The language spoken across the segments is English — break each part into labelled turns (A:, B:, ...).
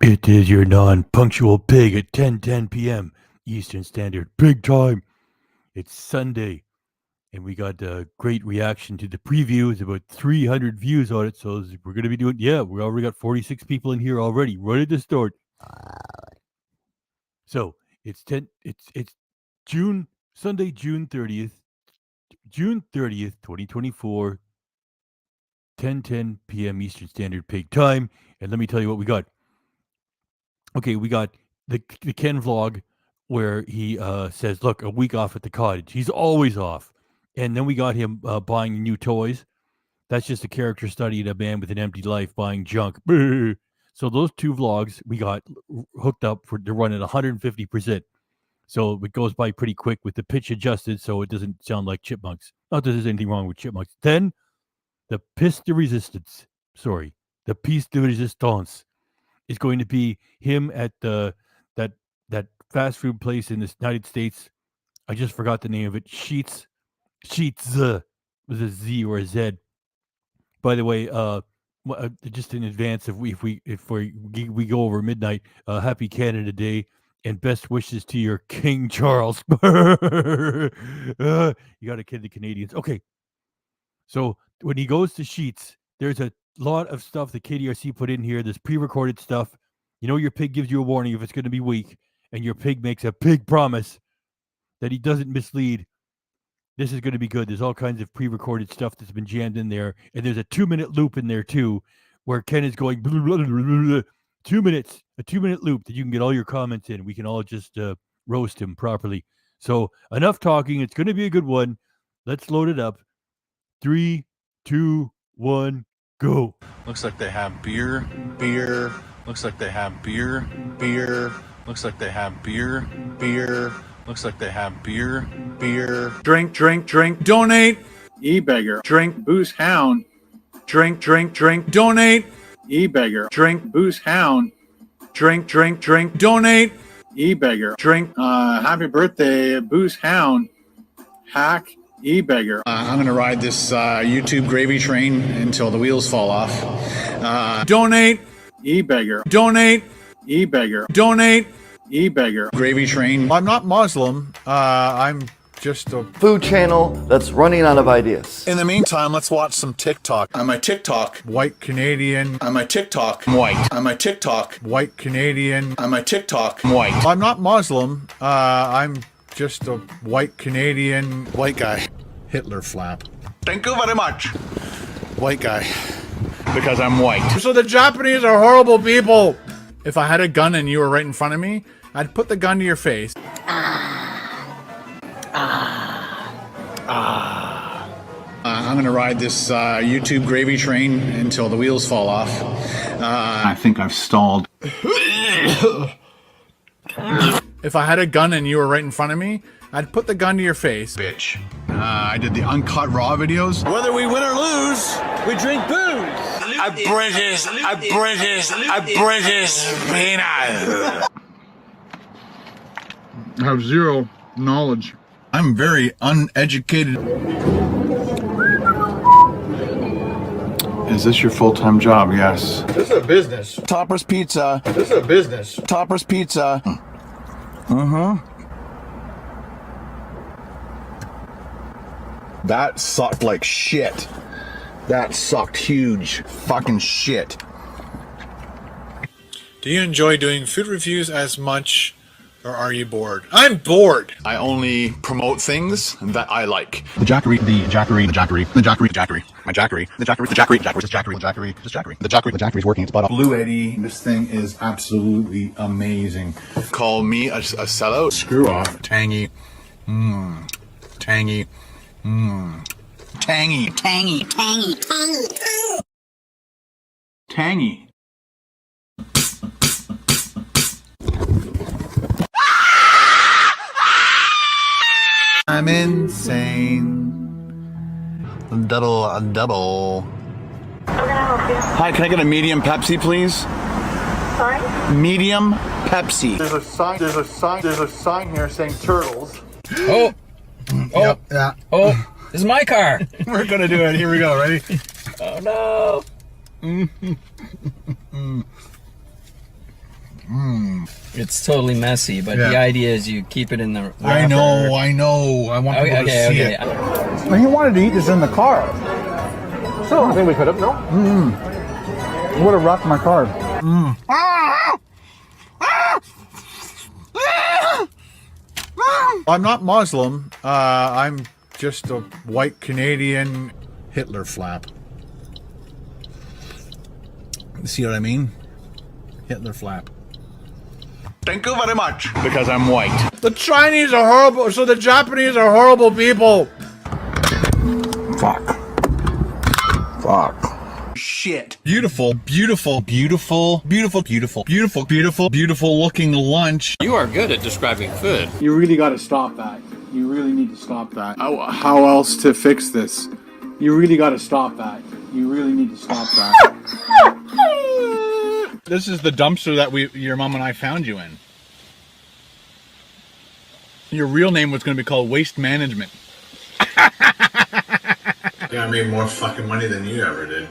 A: It is your non-punctual pig at 10:10 p.m. Eastern Standard Pig Time. It's Sunday, and we got a great reaction to the preview. It's about 300 views on it, so we're going to be doing, we already got 46 people in here already, right at the start. So, it's Sunday, June 30th, 2024, 10:10 p.m. Eastern Standard Pig Time, and let me tell you what we got. Okay, we got the Ken vlog where he says, look, a week off at the cottage. He's always off. And then we got him buying new toys. That's just a character study in a man with an empty life buying junk. So those two vlogs we got hooked up to run at 150%. So it goes by pretty quick with the pitch adjusted so it doesn't sound like chipmunks. Not that there's anything wrong with chipmunks. Then the piece de resistance is going to be him at that fast food place in the United States. I just forgot the name of it. Sheets with a Z or a Z. By the way, just in advance, if we go over midnight, happy Canada Day and best wishes to your King Charles. You got to kid the Canadians. Okay, so when he goes to Sheets, there's a lot of stuff the KDRC put in here. There's pre-recorded stuff. You know, your pig gives you a warning if it's going to be weak, and your pig makes a pig promise that he doesn't mislead. This is going to be good. There's all kinds of pre-recorded stuff that's been jammed in there, and there's a 2-minute loop in there too, where Ken is going blah, blah, blah, blah, blah. 2 minutes, a 2-minute loop that you can get all your comments in. We can all just roast him properly. So enough talking. It's going to be a good one. Let's load it up. 3, 2, 1, go.
B: Looks like they have beer. Looks like they have beer. Looks like they have beer. Looks like they have beer.
C: Drink, donate. E-beggar. Drink, booze, hound. Drink, donate. E-beggar. Drink, booze, hound. Drink, donate. E-beggar. Drink, happy birthday, booze, hound. Hack. E-beggar.
D: I'm going to ride this YouTube gravy train until the wheels fall off.
C: Donate. E-beggar. Donate. E-beggar. Donate. E-beggar.
D: Gravy train.
E: I'm not Muslim. I'm just a
F: food channel that's running out of ideas.
E: In the meantime, let's watch some TikTok.
D: I'm a TikTok.
E: White Canadian.
D: I'm a TikTok. White. I'm a TikTok.
E: White Canadian.
D: I'm a TikTok. White.
E: I'm not Muslim. I'm just a white Canadian.
D: White guy.
E: Hitler flap.
D: Thank you very much.
E: White guy.
D: Because I'm white.
E: So the Japanese are horrible people. If I had a gun and you were right in front of me, I'd put the gun to your face.
D: I'm going to ride this YouTube gravy train until the wheels fall off.
B: I think I've stalled.
E: If I had a gun and you were right in front of me, I'd put the gun to your face.
D: Bitch. I did the uncut raw videos.
G: Whether we win or lose, we drink booze. A British peanut.
H: I have zero knowledge.
D: I'm very uneducated.
H: Is this your full-time job? Yes.
E: This is a business.
D: Topper's Pizza.
E: This is a business.
D: Topper's Pizza. That sucked like shit. That sucked huge fucking shit.
E: Do you enjoy doing food reviews as much, or are you bored? I'm bored.
D: I only promote things that I like.
H: The Jackery is working its butt off.
D: Blue Eddie, this thing is absolutely amazing. Call me a sellout.
H: Screw off.
D: Tangy. Tangy. Tangy.
H: Tangy.
D: I'm insane. Double. Hi, can I get a medium Pepsi, please?
I: Sorry?
D: Medium Pepsi.
C: There's a sign here saying turtles.
G: Oh,
D: Yep, yeah.
G: oh, this is my car.
D: We're gonna do it. Here we go. Ready?
G: Oh no.
I: It's totally messy, but
E: Yeah.
I: the idea is you keep it in the wrapper.
E: I know. I want people to see it.
C: He wanted to eat this in the car. So I think we could have, no? Would have rocked my car.
E: I'm not Muslim. I'm just a white Canadian Hitler flap. See what I mean? Hitler flap.
B: Thank you very much.
E: Because I'm white. The Chinese are horrible, so the Japanese are horrible people. Fuck.
B: Shit.
E: Beautiful, beautiful, beautiful, beautiful, beautiful, beautiful, beautiful, beautiful looking lunch.
I: You are good at describing food.
C: You really got to stop that. You really need to stop that. How else to fix this? You really got to stop that. You really need to stop that.
E: This is the dumpster that your mom and I found you in. Your real name was going to be called Waste Management. Yeah, I made more fucking money than you ever did.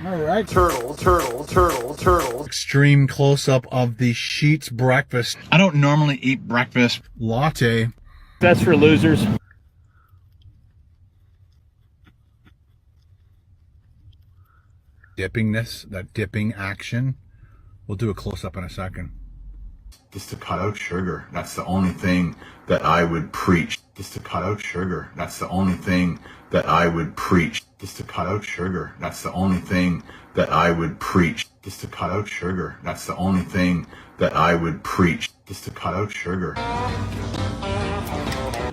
C: Alright, turtles.
E: Extreme close-up of the Sheets breakfast. I don't normally eat breakfast. Latte.
A: That's for losers.
E: Dippingness, that dipping action. We'll do a close-up in a second.
H: Just to cut out sugar. That's the only thing that I would preach. Just to cut out sugar. That's the only thing that I would preach. Just to cut out sugar. That's the only thing that I would preach. Just to cut out sugar. That's the only thing that I would preach. Just to cut out sugar.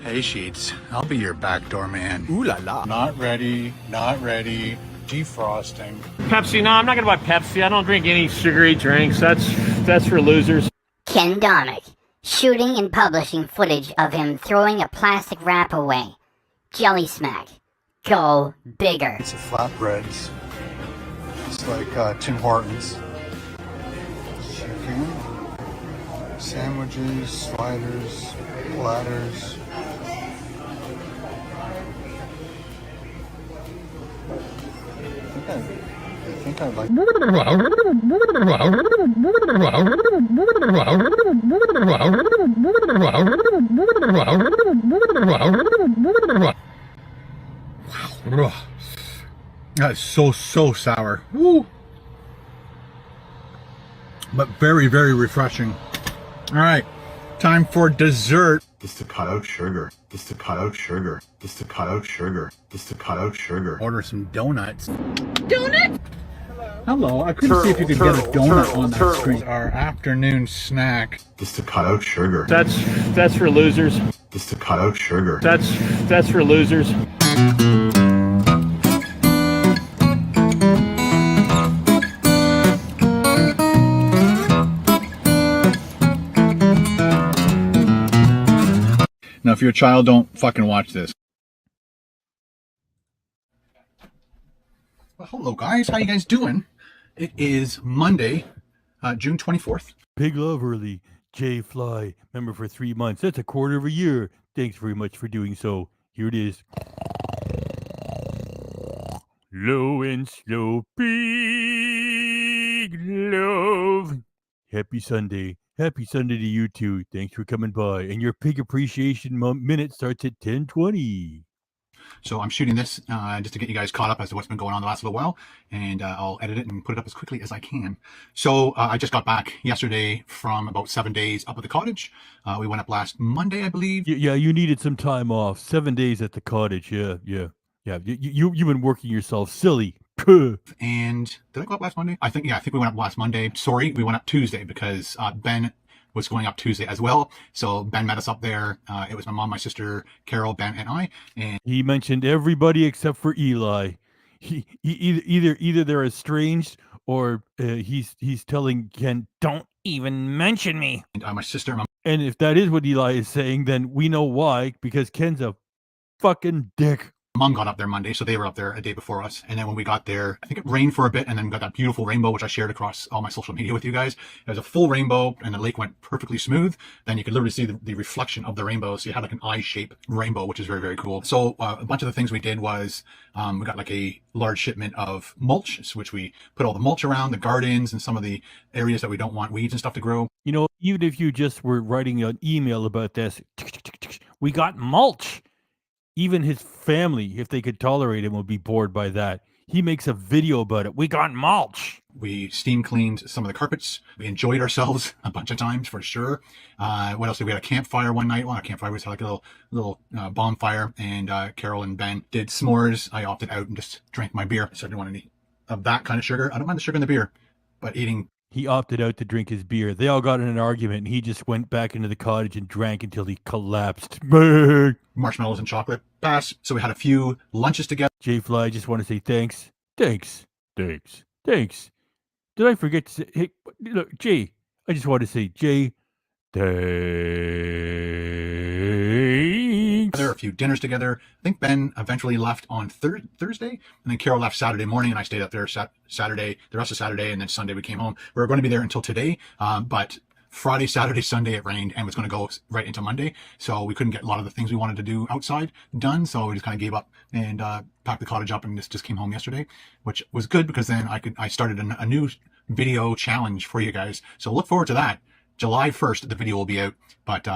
E: Hey, Sheets. I'll be your backdoor man.
G: Ooh la la.
E: Not ready. Not ready. Defrosting.
A: Pepsi? No, I'm not gonna buy Pepsi. I don't drink any sugary drinks. That's for losers.
J: Ken Domik, shooting and publishing footage of him throwing a plastic wrap away. Jelly smack. Go bigger.
C: It's a flatbreads. It's like Tim Hortons. Chicken. Sandwiches, sliders, platters. I think I like.
E: That is so sour. Woo. But very, very refreshing. All right, time for dessert.
H: Just to cut out sugar. Just to cut out sugar. Just to cut out sugar. Just to cut out sugar.
E: Order some donuts. Donut? Hello, I couldn't see if you could get a donut on that screen. Our afternoon snack.
H: Just to cut out sugar.
A: That's for losers.
H: Just to cut out sugar.
A: That's for losers.
E: Now, if you're a child, don't fucking watch this. Well, hello, guys. How you guys doing? It is Monday, June 24th.
A: Pig love early. J Fly, member for 3 months. That's a quarter of a year. Thanks very much for doing so. Here it is. Low and slow, pig love. Happy Sunday. Happy Sunday to you too. Thanks for coming by. And your pig appreciation minute starts at 10:20.
E: So I'm shooting this just to get you guys caught up as to what's been going on the last little while, and I'll edit it and put it up as quickly as I can. So I just got back yesterday from about 7 days up at the cottage. We went up last Monday, I believe.
A: Yeah, you needed some time off. 7 days at the cottage. Yeah. You've been working yourself silly.
E: And did I go up last Monday? I think we went up last Monday. Sorry, we went up Tuesday because Ben was going up Tuesday as well. So Ben met us up there. It was my mom, my sister, Carol, Ben, and I. And
A: he mentioned everybody except for Eli. He either they're estranged or he's telling Ken, don't even mention me.
E: And my sister.
A: And if that is what Eli is saying, then we know why, because Ken's a fucking dick.
E: Mom got up there Monday, so they were up there a day before us. And then when we got there, I think it rained for a bit, and then we got that beautiful rainbow, which I shared across all my social media with you guys. It was a full rainbow, and the lake went perfectly smooth. Then you could literally see the reflection of the rainbow. So you had like an eye-shaped rainbow, which is very, very cool. So a bunch of the things we did was we got like a large shipment of mulch, which we put all the mulch around the gardens and some of the areas that we don't want weeds and stuff to grow.
A: You know, even if you just were writing an email about this, we got mulch. Even his family, if they could tolerate him, would be bored by that. He makes a video about it. We got mulch.
E: We steam cleaned some of the carpets. We enjoyed ourselves a bunch of times for sure. What else did we had a campfire one night? Well, a campfire was like a little bonfire, and Carol and Ben did s'mores. I opted out and just drank my beer. So I didn't want any of that kind of sugar. I don't mind the sugar in the beer, but eating.
A: He opted out to drink his beer. They all got in an argument, and he just went back into the cottage and drank until he collapsed.
E: Marshmallows and chocolate. Pass. So we had a few lunches together.
A: J-Fly, I just want to say thanks. Thanks. Did I forget to say, hey, look, Jay, I just want to say, Jay, thanks.
E: A few dinners together. I think Ben eventually left on Thursday, and then Carol left Saturday morning, and I stayed up there Saturday, the rest of Saturday, and then Sunday we came home. We were going to be there until today, but Friday, Saturday, Sunday it rained and was going to go right into Monday, so we couldn't get a lot of the things we wanted to do outside done, so we just kind of gave up and packed the cottage up and just came home yesterday, which was good because then I started a new video challenge for you guys, so look forward to that. July 1st the video will be out, but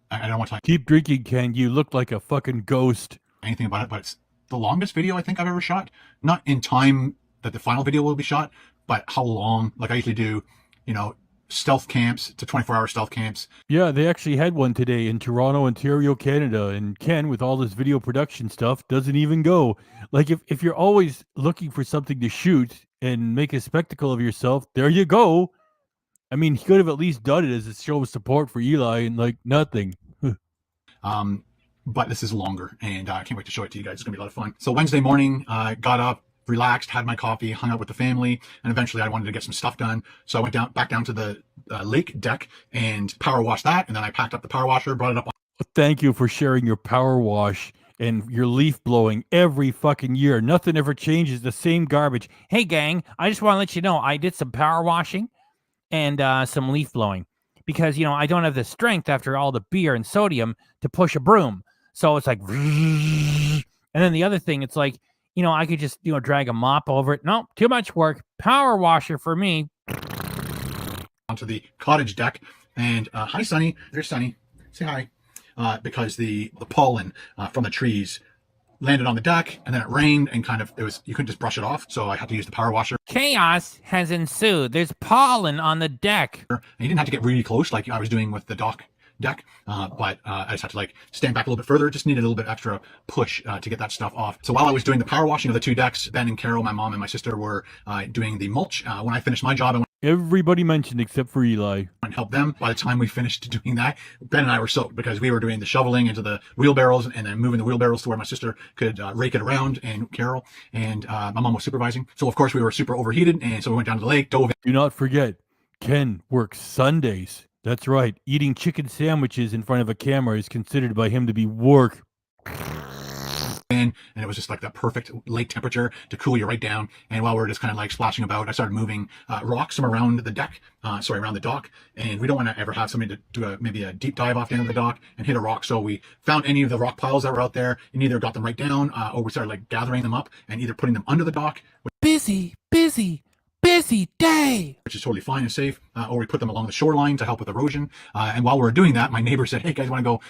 E: I don't want to
A: keep drinking, Ken. You look like a fucking ghost.
E: Anything about it, but it's the longest video I think I've ever shot. Not in time that the final video will be shot, but how long. Like I usually do, you know, stealth camps to 24-hour stealth camps.
A: Yeah, they actually had one today in Toronto, Ontario, Canada, and Ken, with all this video production stuff, doesn't even go. Like, if you're always looking for something to shoot and make a spectacle of yourself, there you go. I mean, he could have at least done it as a show of support for Eli and, like, nothing.
E: But this is longer, and I can't wait to show it to you guys. It's going to be a lot of fun. So Wednesday morning, got up, relaxed, had my coffee, hung out with the family, and eventually I wanted to get some stuff done. So I went back down to the lake deck and power washed that, and then I packed up the power washer, brought it up.
A: Thank you for sharing your power wash and your leaf blowing every fucking year. Nothing ever changes, the same garbage. Hey, gang, I just want to let you know I did some power washing and some leaf blowing because, you know, I don't have the strength after all the beer and sodium to push a broom. So it's like, and then the other thing, it's like, you know, I could just, you know, drag a mop over it. No, too much work. Power washer for me.
E: Onto the cottage deck. And hi, Sunny. There's Sunny. Say hi. Because the pollen from the trees landed on the deck, and then it rained, and you couldn't just brush it off. So I had to use the power washer.
A: Chaos has ensued. There's pollen on the deck.
E: And you didn't have to get really close like I was doing with the deck, but I just had to like stand back a little bit further. Just needed a little bit extra push to get that stuff off. So while I was doing the power washing of the two decks, Ben and Carol, my mom and my sister, were doing the mulch. When I finished my job, I went.
A: Everybody mentioned except for Eli.
E: And help them. By the time we finished doing that, Ben and I were soaked because we were doing the shoveling into the wheelbarrows and then moving the wheelbarrows to where my sister could rake it around, and Carol and my mom was supervising. So of course we were super overheated, and so we went down to the lake, dove in.
A: Do not forget, Ken works Sundays. That's right. Eating chicken sandwiches in front of a camera is considered by him to be work.
E: And it was just like that perfect lake temperature to cool you right down. And while we were just kind of like splashing about, I started moving rocks from around the deck, around the dock. And we don't want to ever have somebody to do maybe a deep dive off the end of the dock and hit a rock. So we found any of the rock piles that were out there and either got them right down or we started like gathering them up and either putting them under the dock.
A: Busy day.
E: Which is totally fine and safe. Or we put them along the shoreline to help with erosion. And while we were doing that, my neighbor said, hey guys, want to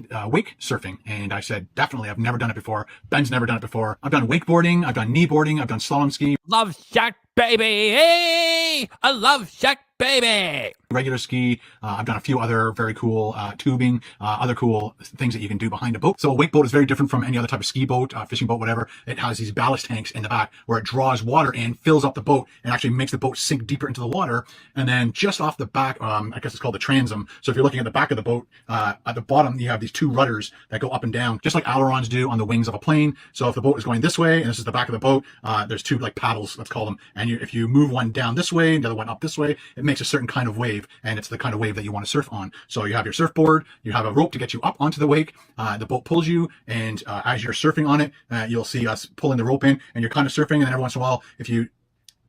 E: go wake surfing? And I said, definitely. I've never done it before. Ben's never done it before. I've done wakeboarding. I've done knee boarding. I've done slalom ski.
A: Love shack, baby. Hey, I love shack, baby.
E: Regular ski. I've done a few other very cool tubing, other cool things that you can do behind a boat. So a wake boat is very different from any other type of ski boat, fishing boat, whatever. It has these ballast tanks in the back where it draws water in, fills up the boat, and actually makes the boat sink deeper into the water. And then just off the back, I guess it's called the transom. So if you're looking at the back of the boat, at the bottom, you have these two rudders that go up and down, just like ailerons do on the wings of a plane. So if the boat is going this way, and this is the back of the boat, there's two like paddles, let's call them. And if you move one down this way and the other one up this way, it makes a certain kind of wave. wave, and it's the kind of wave that you want to surf on. So you have your surfboard, you have a rope to get you up onto the wake. The boat pulls you, and as you're surfing on it, you'll see us pulling the rope in, and you're kind of surfing, and then every once in a while, if you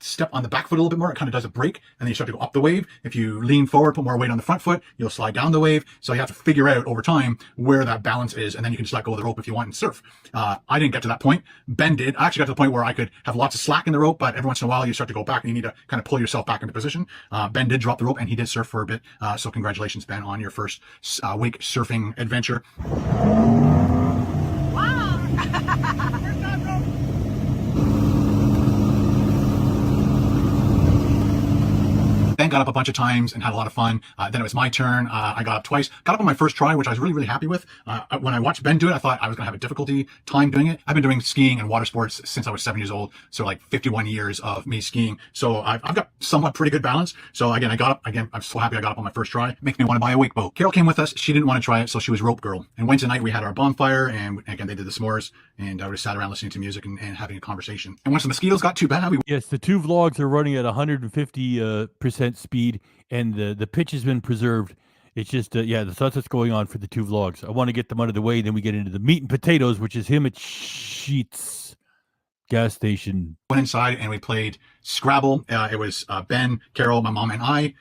E: step on the back foot a little bit more, it kind of does a break, and then you start to go up the wave. If you lean forward, put more weight on the front foot, you'll slide down the wave. So you have to figure out over time where that balance is, and then you can just let go of the rope if you want and surf. I didn't get to that point. Ben did. I actually got to the point where I could have lots of slack in the rope, but every once in a while you start to go back and you need to kind of pull yourself back into position. Ben did drop the rope, and he did surf for a bit. So congratulations, Ben, on your first wake surfing adventure. Ben got up a bunch of times and had a lot of fun. Then it was my turn. I got up twice. Got up on my first try, which I was really, really happy with. When I watched Ben do it, I thought I was going to have a difficulty time doing it. I've been doing skiing and water sports since I was 7 years old. So like 51 years of me skiing. So I've got somewhat pretty good balance. So again, I got up. Again, I'm so happy I got up on my first try. It makes me want to buy a wake boat. Carol came with us. She didn't want to try it, so she was rope girl. And Wednesday night we had our bonfire, and again, they did the s'mores, and we just sat around listening to music and having a conversation. And once the mosquitoes got too bad,
A: Yes, the two vlogs are running at 150% speed, and the pitch has been preserved. It's just, yeah, that's what's going on for the two vlogs. I want to get them out of the way, then we get into the meat and potatoes, which is him at Sheets gas station.
E: Went inside and we played Scrabble. It was Ben, Carol, my mom, and I.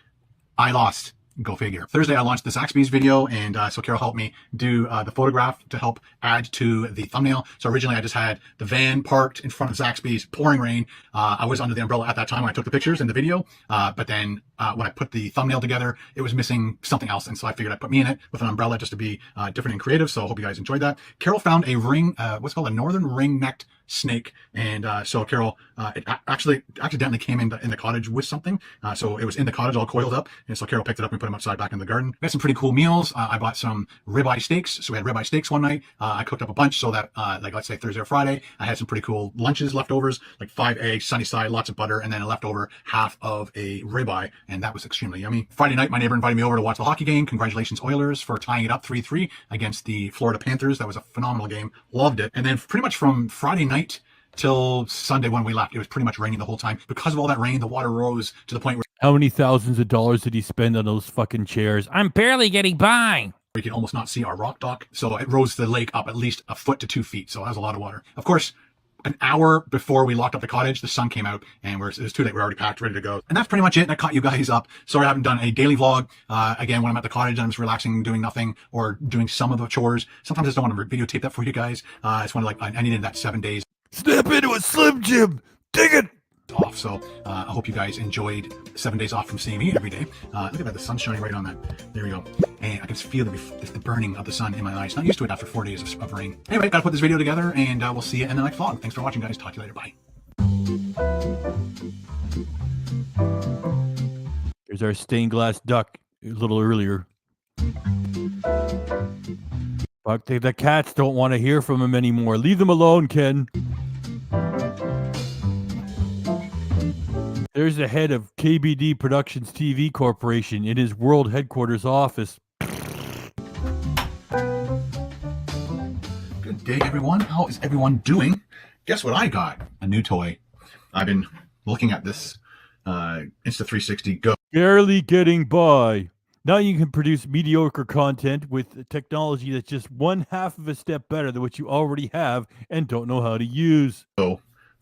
E: I lost. Go figure. Thursday, I launched the Zaxby's video, and so Carol helped me do the photograph to help add to the thumbnail. So originally, I just had the van parked in front of Zaxby's, pouring rain. I was under the umbrella at that time when I took the pictures in the video, but then when I put the thumbnail together, it was missing something else, and so I figured I'd put me in it with an umbrella just to be different and creative. So I hope you guys enjoyed that. Carol found a ring, what's called a northern ring-necked snake, and so Carol it actually accidentally came in the cottage with something, so it was in the cottage all coiled up, and so Carol picked it up and put him outside back in the garden. We had some pretty cool meals. I bought some ribeye steaks, so we had ribeye steaks one night. I cooked up a bunch so that like let's say Thursday or Friday, I had some pretty cool lunches, leftovers, like 5 eggs, sunny side, lots of butter, and then a leftover half of a ribeye, and that was extremely yummy. Friday night, my neighbor invited me over to watch the hockey game. Congratulations, Oilers, for tying it up 3-3 against the Florida Panthers. That was a phenomenal game. Loved it. And then pretty much from Friday night till Sunday when we left, it was pretty much raining the whole time. Because of all that rain, the water rose to the point where
A: How many thousands of dollars did he spend on those fucking chairs? I'm barely getting by.
E: we could almost not see our rock dock. So it rose the lake up at least a foot to 2 feet. So that was a lot of water. Of course, an hour before we locked up the cottage, the sun came out, and it was too late. We're already packed, ready to go. And that's pretty much it. And I caught you guys up. Sorry I haven't done a daily vlog. Again, when I'm at the cottage, I'm just relaxing, doing nothing, or doing some of the chores. Sometimes I just don't want to videotape that for you guys. I just want to, like, I needed that 7 days.
A: Step into a Slim Jim. Dig it.
E: Off. So I hope you guys enjoyed 7 days off from seeing me every day. Look at that, the sun's shining right on that. There we go. And I can feel the burning of the sun in my eyes. Not used to it after 4 days of rain. Anyway, gotta put this video together, and we'll see you in the next vlog. Thanks for watching, guys. Talk to you later. Bye.
A: Here's our stained glass duck a little earlier. Fuck, the cats don't want to hear from him anymore. Leave them alone, Ken. There's the head of KBD Productions TV Corporation in his world headquarters office.
E: Good day, everyone. How is everyone doing? Guess what I got? A new toy. I've been looking at this Insta360 Go.
A: Barely getting by. Now you can produce mediocre content with technology that's just 1/2 of a step better than what you already have and don't know how to use.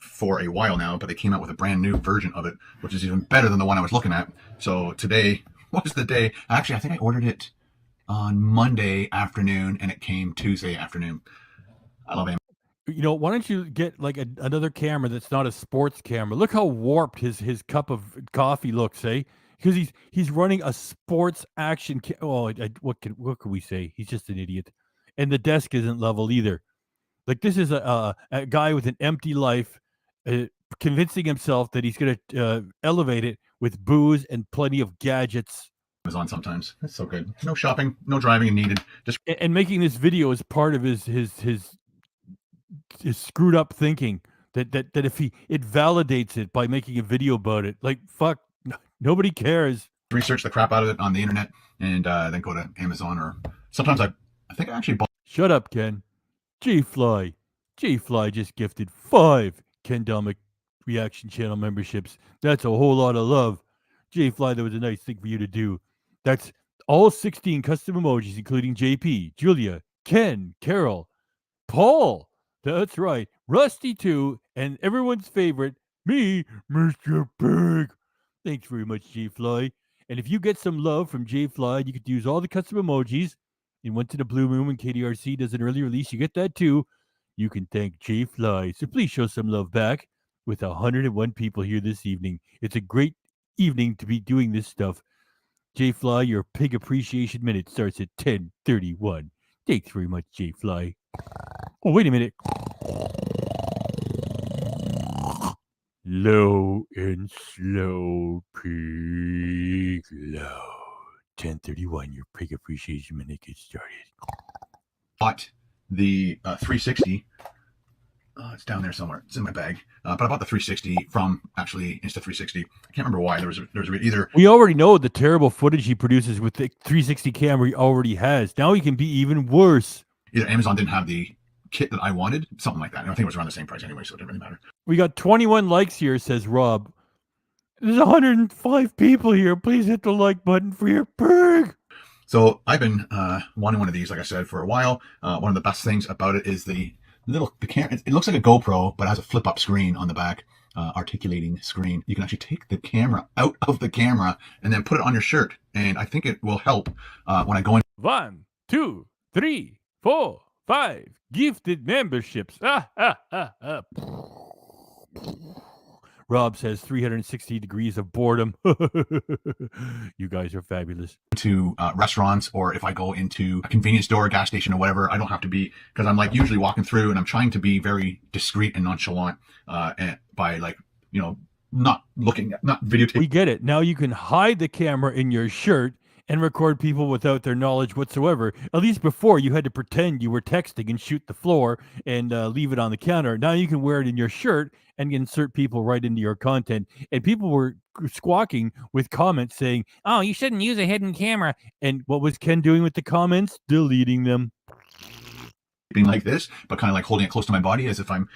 E: For a while now, but they came out with a brand new version of it, which is even better than the one I was looking at. So today was the day. Actually, I think I ordered it on Monday afternoon, and it came Tuesday afternoon. I love it.
A: You know, why don't you get like another camera that's not a sports camera? Look how warped his cup of coffee looks, eh? Because he's running a sports action. What can we say? He's just an idiot, and the desk isn't level either. Like, this is a guy with an empty life, convincing himself that he's going to elevate it with booze and plenty of gadgets.
E: Amazon sometimes. It's so good. No shopping, no driving needed. Just
A: and making this video is part of his screwed up thinking that if it validates it by making a video about it. Like, fuck, nobody cares.
E: Research the crap out of it on the internet, and then go to Amazon, or sometimes I think I actually bought.
A: Shut up, Ken. G-Fly just gifted 5 Ken Domik Reaction Channel memberships. That's a whole lot of love. J Fly, that was a nice thing for you to do. That's all 16 custom emojis, including JP, Julia, Ken, Carol, Paul. That's right. Rusty too, and everyone's favorite, me, Mr. Pig. Thanks very much, J Fly. And if you get some love from J Fly, you could use all the custom emojis. And once in a blue moon when KDRC does an early release, you get that too. You can thank J Fly. So please show some love back with 101 people here this evening. It's a great evening to be doing this stuff. J Fly, your pig appreciation minute starts at 10:31. Thanks very much, J Fly. Oh, wait a minute. Low and slow, pig low. 10:31, your pig appreciation minute gets started.
E: Bought the 360. It's down there somewhere. It's in my bag. But I bought the 360 from actually Insta360. I can't remember why. There was either.
A: We already know the terrible footage he produces with the 360 camera he already has. Now he can be even worse.
E: Either Amazon didn't have the kit that I wanted, something like that. And I think it was around the same price anyway, so it didn't really matter.
A: We got 21 likes here, says Rob. There's 105 people here. Please hit the like button for your pig.
E: So I've been wanting one of these, like I said, for a while. One of the best things about it is the camera. It looks like a GoPro, but it has a flip-up screen on the back, articulating screen. You can actually take the camera out of the camera and then put it on your shirt. And I think it will help when I go in.
A: 1, 2, 3, 4, 5 gifted memberships. Rob says 360 degrees of boredom. You guys are fabulous.
E: To restaurants, or if I go into a convenience store, gas station, or whatever, I don't have to be, because I'm like usually walking through and I'm trying to be very discreet and nonchalant by like, not looking, not videotaping.
A: We get it. Now you can hide the camera in your shirt and record people without their knowledge whatsoever. At least before, you had to pretend you were texting and shoot the floor and leave it on the counter. Now you can wear it in your shirt and insert people right into your content. And people were squawking with comments saying, oh, you shouldn't use a hidden camera. And what was Ken doing with the comments? Deleting them.
E: Being like this, but kind of like holding it close to my body as if I'm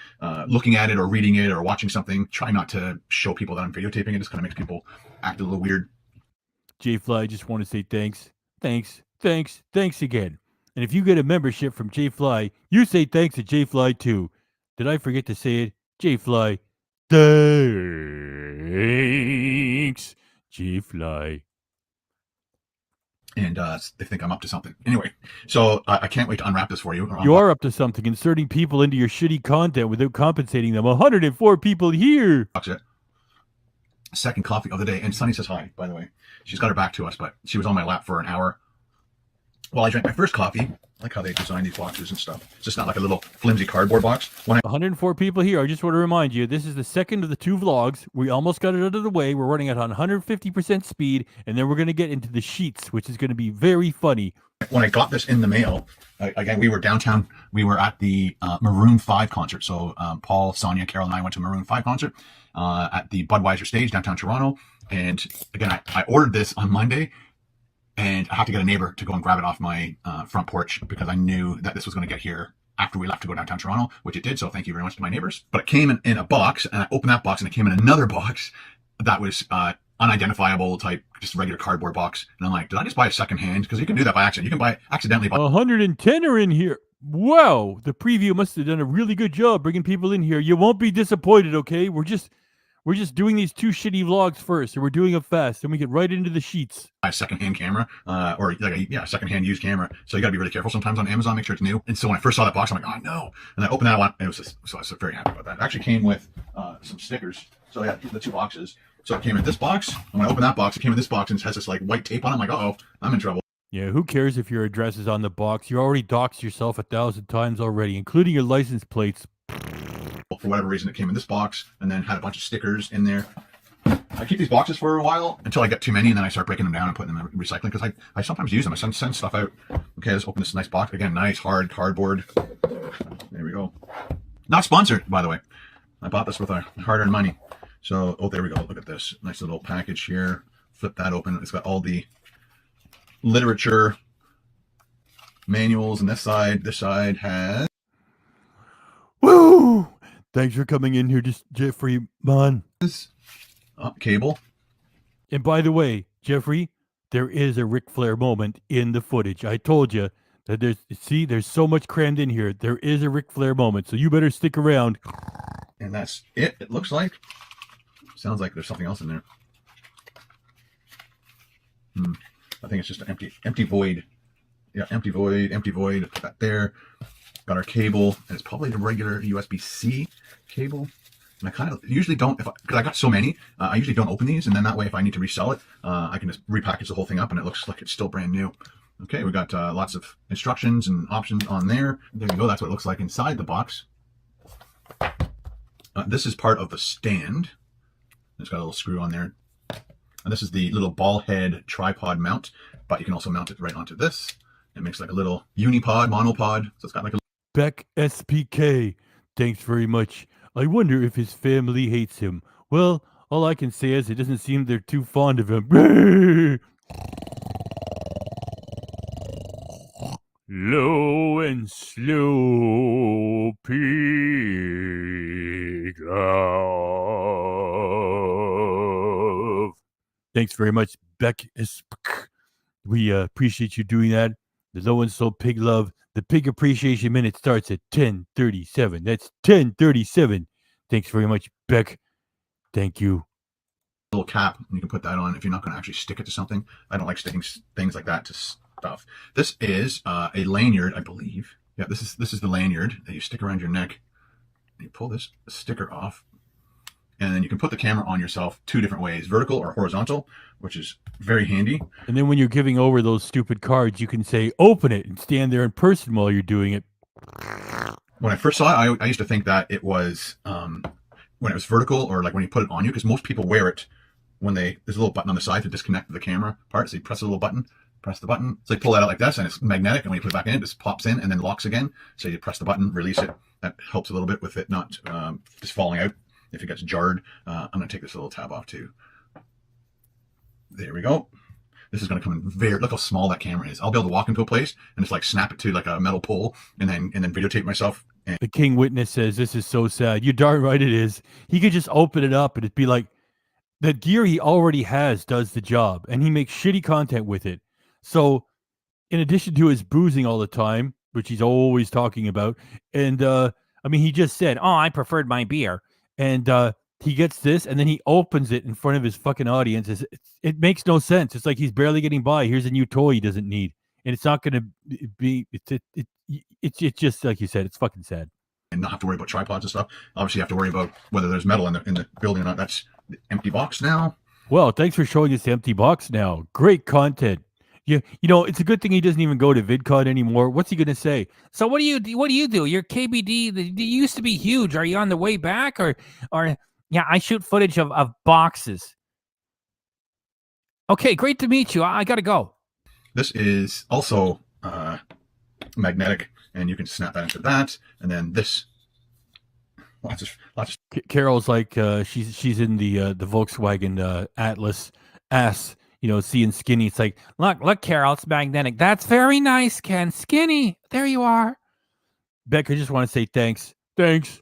E: looking at it or reading it or watching something. Try not to show people that I'm videotaping. It just kind of makes people act a little weird.
A: J-Fly, I just want to say thanks. Thanks again. And if you get a membership from J-Fly, you say thanks to J-Fly too. Did I forget to say it? J-Fly, thanks. J-Fly.
E: And they think I'm up to something. Anyway, so I can't wait to unwrap this for you.
A: You are up to something, inserting people into your shitty content without compensating them. 104 people here.
E: Second coffee of the day. And Sunny says hi, by the way. She's got her back to us, but she was on my lap for an hour while I drank my first coffee. I like how they design these boxes and stuff. It's just not like a little flimsy cardboard box.
A: 104 people here. I just want to remind you, this is the second of the 2 vlogs. We almost got it out of the way. We're running at 150% speed, and then we're going to get into the sheets, which is going to be very funny.
E: When I got this in the mail, again, we were downtown. We were at the Maroon 5 concert. So Paul, Sonia, Carol, and I went to a Maroon 5 concert at the Budweiser stage downtown Toronto. And again, I ordered this on Monday, and I have to get a neighbor to go and grab it off my front porch because I knew that this was going to get here after we left to go downtown Toronto, which it did. So thank you very much to my neighbors. But it came in a box, and I opened that box, and it came in another box that was unidentifiable type, just regular cardboard box. And I'm like, did I just buy a secondhand? Because you can do that by accident. You can accidentally buy.
A: 110 are in here. Wow, the preview must have done a really good job bringing people in here. You won't be disappointed, okay? We're just doing these 2 shitty vlogs first, and we're doing them fast, then we get right into the sheets.
E: A secondhand camera, or like a secondhand used camera. So you got to be really careful sometimes on Amazon. Make sure it's new. And so when I first saw that box, I'm like, oh no! And I opened that one, and so I was very happy about that. It actually came with some stickers. So yeah, the 2 boxes. So it came in this box. And when I opened that box, it came in this box and it has this like white tape on it. I'm like, uh-oh, I'm in trouble.
A: Yeah, who cares if your address is on the box? You already doxed yourself 1,000 times already, including your license plates.
E: For whatever reason, it came in this box and then had a bunch of stickers in there. I keep these boxes for a while until I get too many, and then I start breaking them down and putting them in recycling because I sometimes use them. I send stuff out. Okay, let's open this nice box. Again, nice hard cardboard. There we go. Not sponsored, by the way. I bought this with our hard-earned money. So, oh, there we go. Look at this. Nice little package here. Flip that open. It's got all the literature manuals on this side. This side has...
A: Woo! Thanks for coming in here, just Jeffrey, man.
E: Cable.
A: And by the way, Jeffrey, there is a Ric Flair moment in the footage. I told you that there's so much crammed in here. There is a Ric Flair moment, so you better stick around.
E: And that's it. It looks like. Sounds like there's something else in there. I think it's just an empty void. Yeah, empty void. Put that there. Got our cable, and it's probably the regular USB-C cable. And I kind of usually don't, because I got so many, I usually don't open these, and then that way if I need to resell it, I can just repackage the whole thing up and it looks like it's still brand new. Okay, we got lots of instructions and options on there. There you go, that's what it looks like inside the box. This is part of the stand. It's got a little screw on there. And this is the little ball head tripod mount, but you can also mount it right onto this. It makes like a little unipod, monopod, so it's got like a...
A: Beck SPK, thanks very much. I wonder if his family hates him. Well, all I can say is it doesn't seem they're too fond of him. Low and slow pig love. Thanks very much, Beck. We appreciate you doing that. The low and slow pig love. The pig appreciation minute starts at 10:37. That's 10:37. Thanks very much, Beck. Thank you.
E: Little cap, and you can put that on if you're not going to actually stick it to something. I don't like sticking things like that to stuff. This is a lanyard, I believe. Yeah, this is the lanyard that you stick around your neck. You pull this sticker off, and then you can put the camera on yourself 2 different ways, vertical or horizontal, which is very handy.
A: And then when you're giving over those stupid cards, you can say, open it, and stand there in person while you're doing it.
E: When I first saw it, I used to think that it was when it was vertical, or like when you put it on you, because most people wear it when there's a little button on the side to disconnect the camera part. So you press a little button, press the button. So you pull that out like this, and it's magnetic, and when you put it back in, it just pops in and then locks again. So you press the button, release it. That helps a little bit with it not just falling out if it gets jarred. I'm going to take this little tab off too. There we go. This is going to come in look how small that camera is. I'll be able to walk into a place and just like snap it to like a metal pole and then videotape myself. And
A: the King Witness says, this is so sad. You're darn right it is. He could just open it up and it'd be like, the gear he already has does the job, and he makes shitty content with it. So in addition to his boozing all the time, which he's always talking about, and I mean, he just said, oh, I preferred my beer. And he gets this, and then he opens it in front of his fucking audience. It makes no sense. It's like he's barely getting by. Here's a new toy he doesn't need, and it's not going to be. It's just like you said. It's fucking sad.
E: And not have to worry about tripods and stuff. Obviously, you have to worry about whether there's metal in the building or not. That's the empty box now.
A: Well, thanks for showing us the empty box now. Great content. You know, it's a good thing he doesn't even go to VidCon anymore. What's he gonna say? So what do you do? You're KBD. You used to be huge. Are you on the way back, or yeah? I shoot footage of boxes. Okay, great to meet you. I gotta go.
E: This is also magnetic, and you can snap that into that, and then this. Lots of.
A: Carol's like she's in the Volkswagen Atlas S. You know, seeing skinny. It's like, look, Carol, it's magnetic. That's very nice, Ken. Skinny. There you are. Beck, I just want to say thanks. Thanks,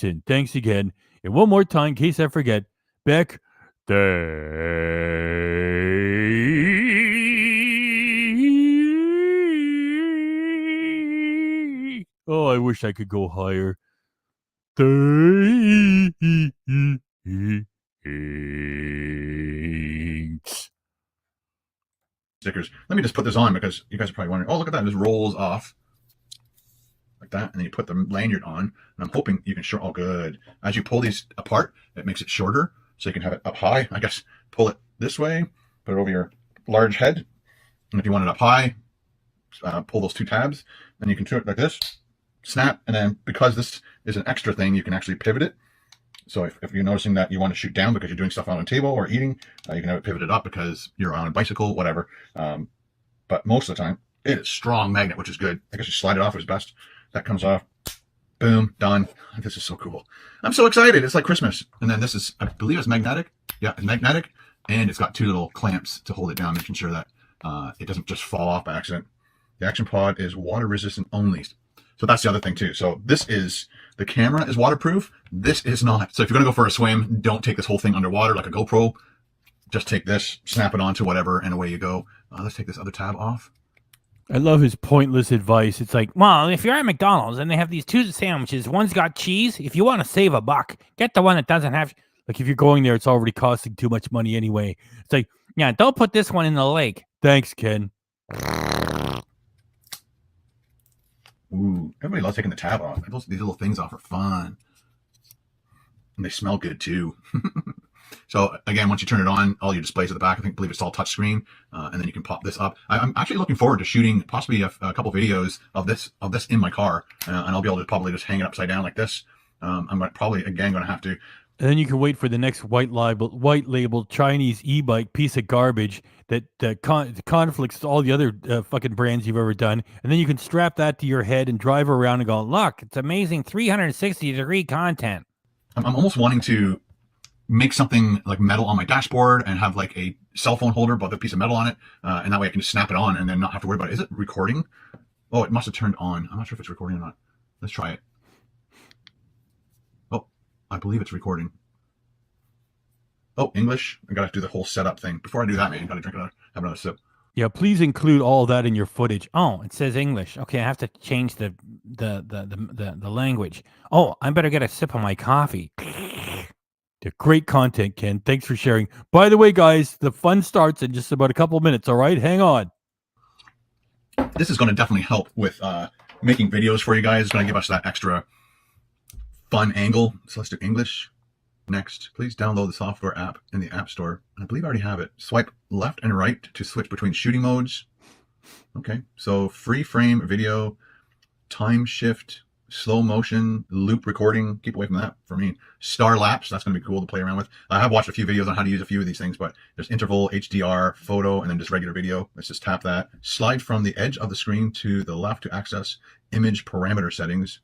A: and thanks again. And one more time, in case I forget, Beck, oh, I wish I could go higher.
E: Stickers. Let me just put this on because you guys are probably wondering, oh, look at that. It just rolls off like that. And then you put the lanyard on. And I'm hoping you can show, oh, good. As you pull these apart, it makes it shorter. So you can have it up high. I guess pull it this way, put it over your large head. And if you want it up high, pull those 2 tabs. Then you can do it like this, snap. And then because this is an extra thing, you can actually pivot it. So if you're noticing that you want to shoot down because you're doing stuff on a table or eating, you can have it pivoted up because you're on a bicycle, whatever. But most of the time, it is strong magnet, which is good. I guess you slide it off is best. That comes off. Boom, done. This is so cool. I'm so excited. It's like Christmas. And then this is, I believe it's magnetic. Yeah, it's magnetic. And it's got 2 little clamps to hold it down, making sure that it doesn't just fall off by accident. The action pod is water resistant only. So that's the other thing too. So the camera is waterproof. This is not. So if you're going to go for a swim, don't take this whole thing underwater like a GoPro. Just take this, snap it onto whatever, and away you go. Let's take this other tab off.
A: I love his pointless advice. It's like, well, if you're at McDonald's and they have these two sandwiches, one's got cheese. If you want to save $1, get the one that doesn't have. Like, if you're going there, it's already costing too much money anyway. It's like, yeah, don't put this one in the lake. Thanks, Ken.
E: Ooh, everybody loves taking the tab off. These little things off are fun. And they smell good too. So again, once you turn it on, all your displays at the back, I believe it's all touchscreen, and then you can pop this up. I'm actually looking forward to shooting possibly a couple videos of this in my car, and I'll be able to probably just hang it upside down like this. I'm probably again going to have to.
A: And then you can wait for the next white label Chinese e-bike piece of garbage that conflicts with all the other fucking brands you've ever done, and then you can strap that to your head and drive around and go, look, it's amazing 360-degree content.
E: I'm almost wanting to make something like metal on my dashboard and have like a cell phone holder but a piece of metal on it, and that way I can just snap it on and then not have to worry about it. Is it recording? Oh, it must have turned on. I'm not sure if it's recording or not. Let's try it. Oh, I believe it's recording. Oh, English. I gotta do the whole setup thing. Before I do that, man, I gotta have another sip.
A: Yeah, please include all that in your footage. Oh, it says English. Okay, I have to change the language. Oh, I better get a sip of my coffee. Great content, Ken. Thanks for sharing. By the way, guys, the fun starts in just about a couple minutes, all right? Hang on.
E: This is going to definitely help with making videos for you guys. It's going to give us that extra fun angle. So let's do English. Next, please download the software app in the App Store. I believe I already have it. Swipe left and right to switch between shooting modes. Okay, so free frame video, time shift, slow motion, loop recording. Keep away from that for me. Star lapse, that's going to be cool to play around with. I have watched a few videos on how to use a few of these things, but there's interval, HDR, photo, and then just regular video. Let's just tap that. Slide from the edge of the screen to the left to access image parameter settings.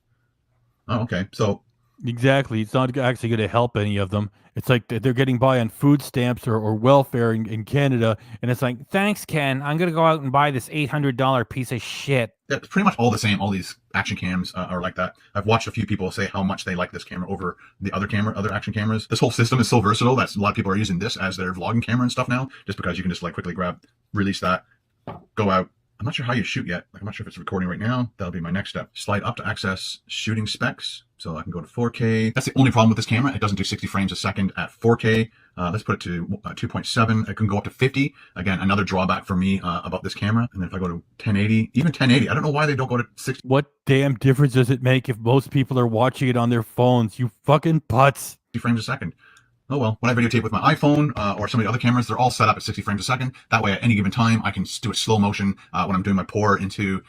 E: Oh, okay. So
A: exactly. It's not actually going to help any of them. It's like they're getting by on food stamps or welfare in Canada. And it's like, thanks, Ken. I'm going to go out and buy this $800 piece of shit.
E: It's pretty much all the same. All these action cams are like that. I've watched a few people say how much they like this camera over the other action cameras. This whole system is so versatile that a lot of people are using this as their vlogging camera and stuff now, just because you can just like quickly grab, release that, go out. I'm not sure how you shoot yet. I'm not sure if it's recording right now. That'll be my next step. Slide up to access shooting specs. So I can go to 4K. That's the only problem with this camera. It doesn't do 60 frames a second at 4K. Let's put it to 2.7. It can go up to 50. Again, another drawback for me about this camera. And then if I go to 1080, even 1080, I don't know why they don't go to 60.
A: What damn difference does it make if most people are watching it on their phones? You fucking putz.
E: Frames a second. Oh well, when I videotape with my iPhone or some of the other cameras, they're all set up at 60 frames a second. That way, at any given time, I can do a slow motion when I'm doing my pour into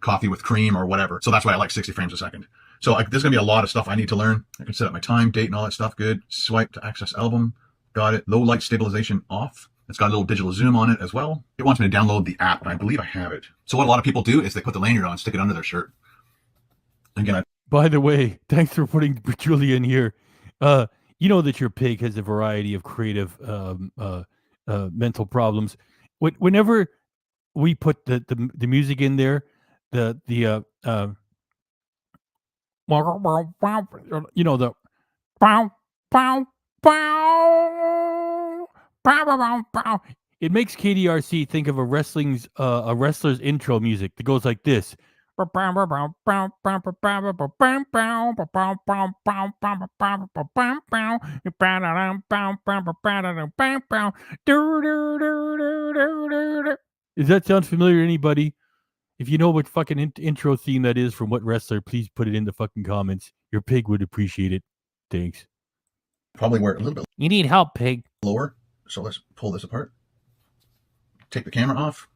E: coffee with cream or whatever. So that's why I like 60 frames a second. So there's going to be a lot of stuff I need to learn. I can set up my time, date, and all that stuff. Good. Swipe to access album. Got it. Low light stabilization off. It's got a little digital zoom on it as well. It wants me to download the app, and I believe I have it. So what a lot of people do is they put the lanyard on, stick it under their shirt. Again,
A: by the way, thanks for putting Julia in here. You know that your pig has a variety of creative mental problems. Whenever we put the music in there, the you know, the it makes KDRC think of a wrestler's intro music that goes like this. Does that sound familiar to anybody? If you know what fucking intro theme that is from what wrestler, please put it in the fucking comments. Your pig would appreciate it. Thanks.
E: Probably wear it a little bit.
A: You need help, pig.
E: Lower. So let's pull this apart. Take the camera off.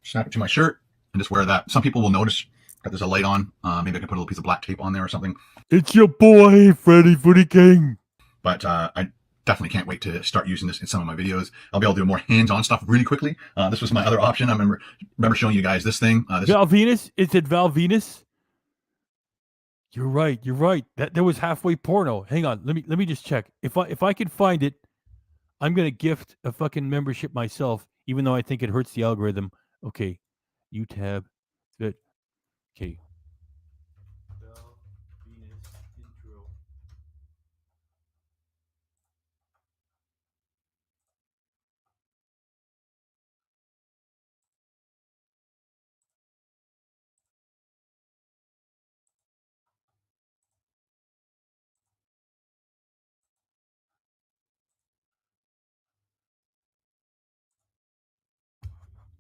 E: Snap it to my shirt and just wear that. Some people will notice that there's a light on. Maybe I can put a little piece of black tape on there or something.
A: It's your boy, Freddy Footy King.
E: But I definitely can't wait to start using this in some of my videos. I'll be able to do more hands-on stuff really quickly. This was my other option. I remember showing you guys this thing.
A: Val Venus? Is it Val Venus? You're right. You're right. That was halfway porno. Hang on. Let me just check. If I can find it, I'm gonna gift a fucking membership myself, even though I think it hurts the algorithm. Okay. UTab. Good. Okay.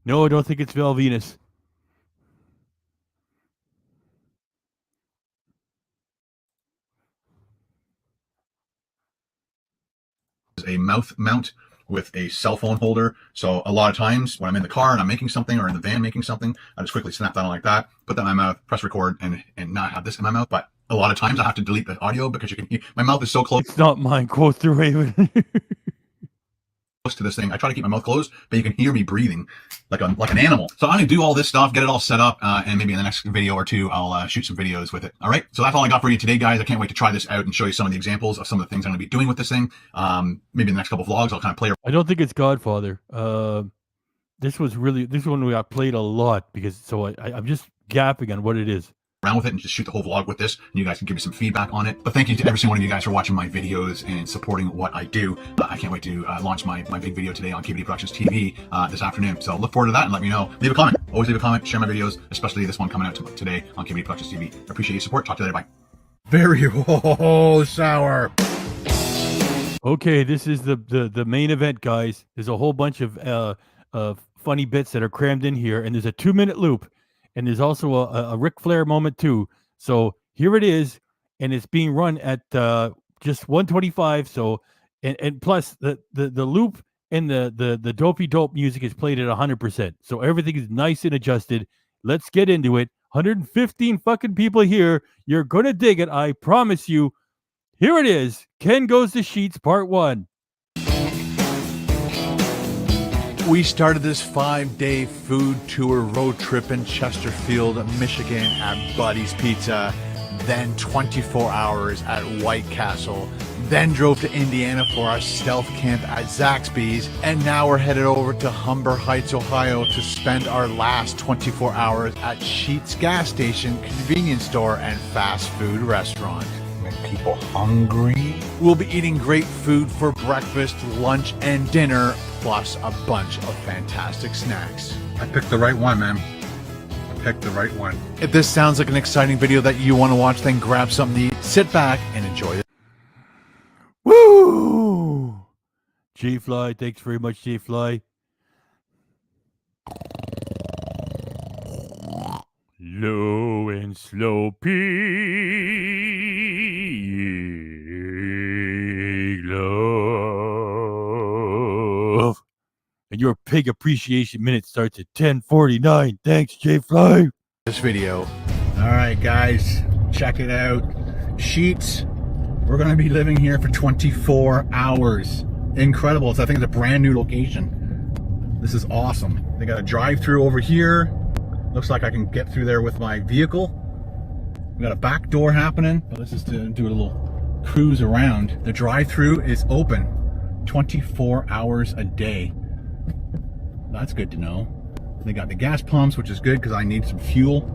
A: No, I don't think it's Val Venus.
E: A mouth mount with a cell phone holder. So a lot of times when I'm in the car and I'm making something, or in the van making something, I just quickly snap that on like that, put that in my mouth, press record, and not have this in my mouth. But a lot of times I have to delete the audio because you can hear my mouth is so close.
A: It's not mine, quote the Raven.
E: To this thing. I try to keep my mouth closed, but you can hear me breathing like an animal. So I'm gonna do all this stuff, get it all set up, and maybe in the next video or two, I'll shoot some videos with it. All right. So that's all I got for you today, guys. I can't wait to try this out and show you some of the examples of some of the things I'm gonna be doing with this thing. Maybe in the next couple of vlogs, I'll kind of play.
A: I don't think it's Godfather. This one I played a lot because I'm just gapping on what it is.
E: Around with it and just shoot the whole vlog with this, and you guys can give me some feedback on it. But thank you to every single one of you guys for watching my videos and supporting what I do. I can't wait to launch my big video today on KBD Productions TV this afternoon. So look forward to that and let me know. Leave a comment. Always leave a comment. Share my videos, especially this one coming out today on KBD Productions TV. I appreciate your support. Talk to you later. Bye. Very sour.
A: Okay, this is the main event, guys. There's a whole bunch of funny bits that are crammed in here, and there's a 2-minute loop. And there's also a Ric Flair moment too. So here it is, and it's being run at just 125. So and plus the loop and the dopey dope music is played at 100%. So everything is nice and adjusted. Let's get into it. 115 fucking people here. You're gonna dig it, I promise you. Here it is. Ken Goes to Sheetz Part 1.
B: We started this 5-day food tour road trip in Chesterfield, Michigan at Buddy's Pizza, then 24 hours at White Castle, then drove to Indiana for our stealth camp at Zaxby's, and now we're headed over to Humber Heights, Ohio to spend our last 24 hours at Sheetz gas station, convenience store, and fast food restaurant. People hungry? We'll be eating great food for breakfast, lunch, and dinner, plus a bunch of fantastic snacks.
E: I picked the right one, man. I picked the right one.
B: If this sounds like an exciting video that you want to watch, then grab something to eat, sit back, and enjoy it.
A: Woo! J-Fly, thanks very much, J-Fly. Low and slow pig love. And your pig appreciation minute starts at 10:49. Thanks, J-Fly.
E: This video. All right, guys, check it out. Sheetz. We're going to be living here for 24 hours. Incredible. I think it's a brand new location. This is awesome. They got a drive-thru over here. Looks like I can get through there with my vehicle. We got a back door happening. But let's just do a little cruise around. The drive-thru is open 24 hours a day. That's good to know. They got the gas pumps, which is good because I need some fuel,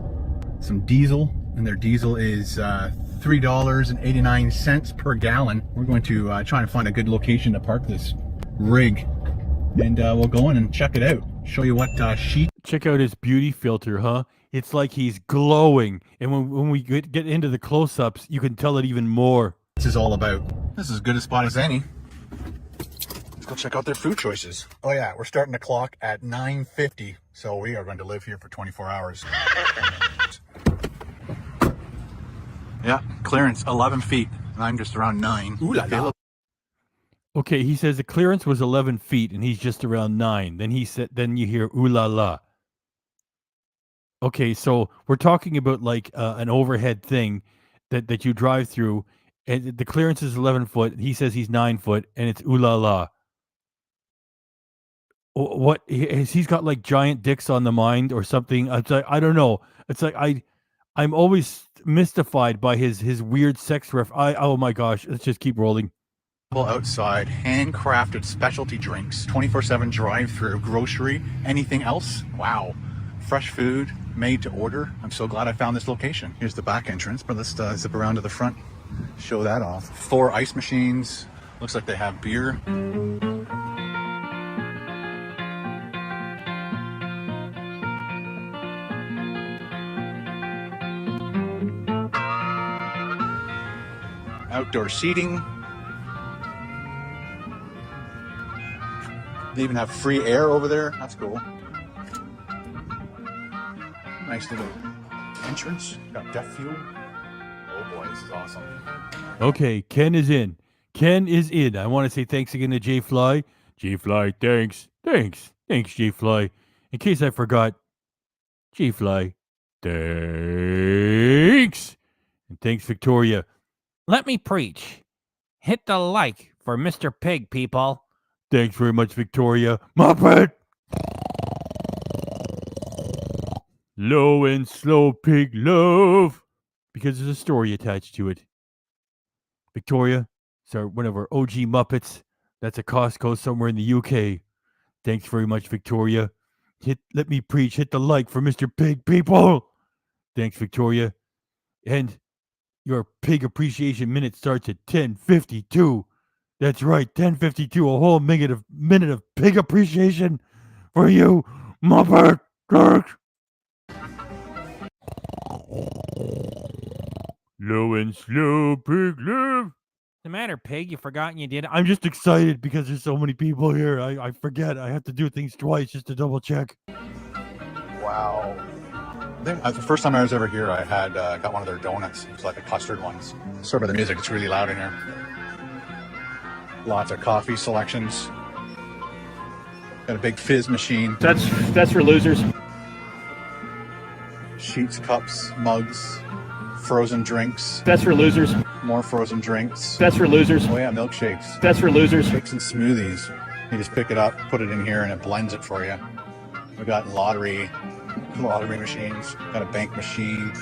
E: some diesel, and their diesel is $3.89 per gallon. We're going to try and find a good location to park this rig, and we'll go in and check it out. Show you what
A: Check out his beauty filter, huh? It's like he's glowing, and when we get into the close-ups, you can tell it even more.
E: This is all about. This is as good a spot as any. Let's go check out their food choices. Oh yeah, we're starting the clock at 9:50, so we are going to live here for 24 hours. Yeah, clearance 11 feet. I'm just around 9. Ooh la la.
A: Okay, he says the clearance was 11 feet, and he's just around 9. Then you hear ooh la la. Okay, so we're talking about like an overhead thing that you drive through, and the clearance is 11 foot. He says he's 9 foot, and it's ooh la la. What he's got like giant dicks on the mind or something? It's like, I don't know. It's like I'm always mystified by his weird sex ref. Oh my gosh, let's just keep rolling.
E: Outside, handcrafted specialty drinks, 24/7 drive-through, grocery, anything else? Wow. Fresh food, made to order. I'm so glad I found this location. Here's the back entrance, but let's zip around to the front, show that off. 4 ice machines. Looks like they have beer. Outdoor seating. They even have free air over there. That's cool. Nice little entrance. Got death fuel. Oh boy, this is awesome.
A: Okay, Ken is in. Ken is in. I want to say thanks again to J Fly. J Fly, thanks. Thanks. Thanks, J Fly. In case I forgot, J Fly, thanks. And thanks, Victoria.
K: Let me preach. Hit the like for Mr. Pig, people.
A: Thanks very much, Victoria. Muppet! Low and slow pig love. Because there's a story attached to it. Victoria, so one of our OG Muppets. That's a Costco somewhere in the UK. Thanks very much, Victoria. Let me preach. Hit the like for Mr. Pig, people. Thanks, Victoria. And your pig appreciation minute starts at 10:52. That's right, 10:52. A whole minute of pig appreciation for you, Muppet. Low and slow pig love.
K: The matter, Pig? You forgotten you did it?
A: I'm just excited because there's so many people here. I forget. I have to do things twice just to double check.
E: Wow. I think the first time I was ever here, I had got one of their donuts. It was like a custard ones. Sorry about the music. It's really loud in here. Lots of coffee selections. Got a big fizz machine.
K: That's for losers.
E: Sheets, cups, mugs, frozen drinks.
K: That's for losers.
E: More frozen drinks.
K: That's for losers.
E: Oh yeah, milkshakes.
K: That's for losers.
E: Shakes and smoothies. You just pick it up, put it in here, and it blends it for you. We got lottery machines. Got a bank machine.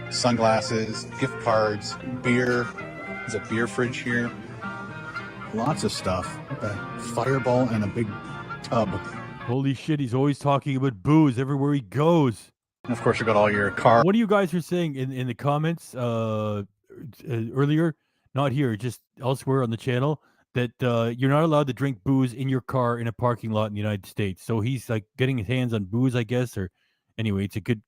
E: Sunglasses, gift cards, beer. There's a beer fridge here. Lots of stuff. A fireball and a big tub.
A: Holy shit, he's always talking about booze everywhere he goes.
E: And of course, you got all your car.
A: What do you guys are saying in the comments earlier? Not here, just elsewhere on the channel, that you're not allowed to drink booze in your car in a parking lot in the United States. So he's like getting his hands on booze, I guess. Or anyway, it's a good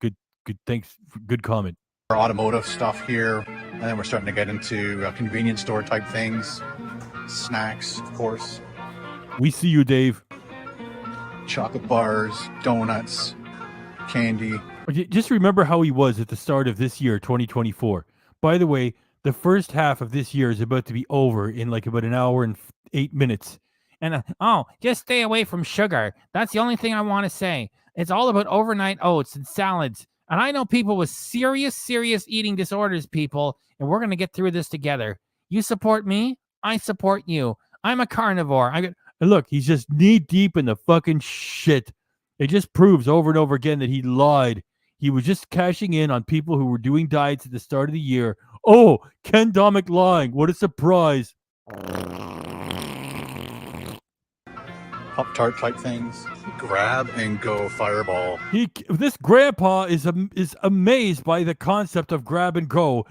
A: thanks, good comment.
E: Automotive stuff here, and then we're starting to get into convenience store type things, snacks, of course.
A: We see you, Dave.
E: Chocolate bars, donuts, candy.
A: Just remember how he was at the start of this year, 2024. By the way, the first half of this year is about to be over in like about an hour and 8 minutes.
K: And just stay away from sugar. That's the only thing I want to say. It's all about overnight oats and salads. And I know people with serious eating disorders, people, and we're going to get through this together. You support me, I support you. I'm a carnivore.
A: Look, he's just knee deep in the fucking shit. It just proves over and over again that he lied. He was just cashing in on people who were doing diets at the start of the year. Oh, Ken Domik lying. What a surprise.
E: Pop-Tart type things. Grab and go fireball.
A: This grandpa is amazed by the concept of grab and go.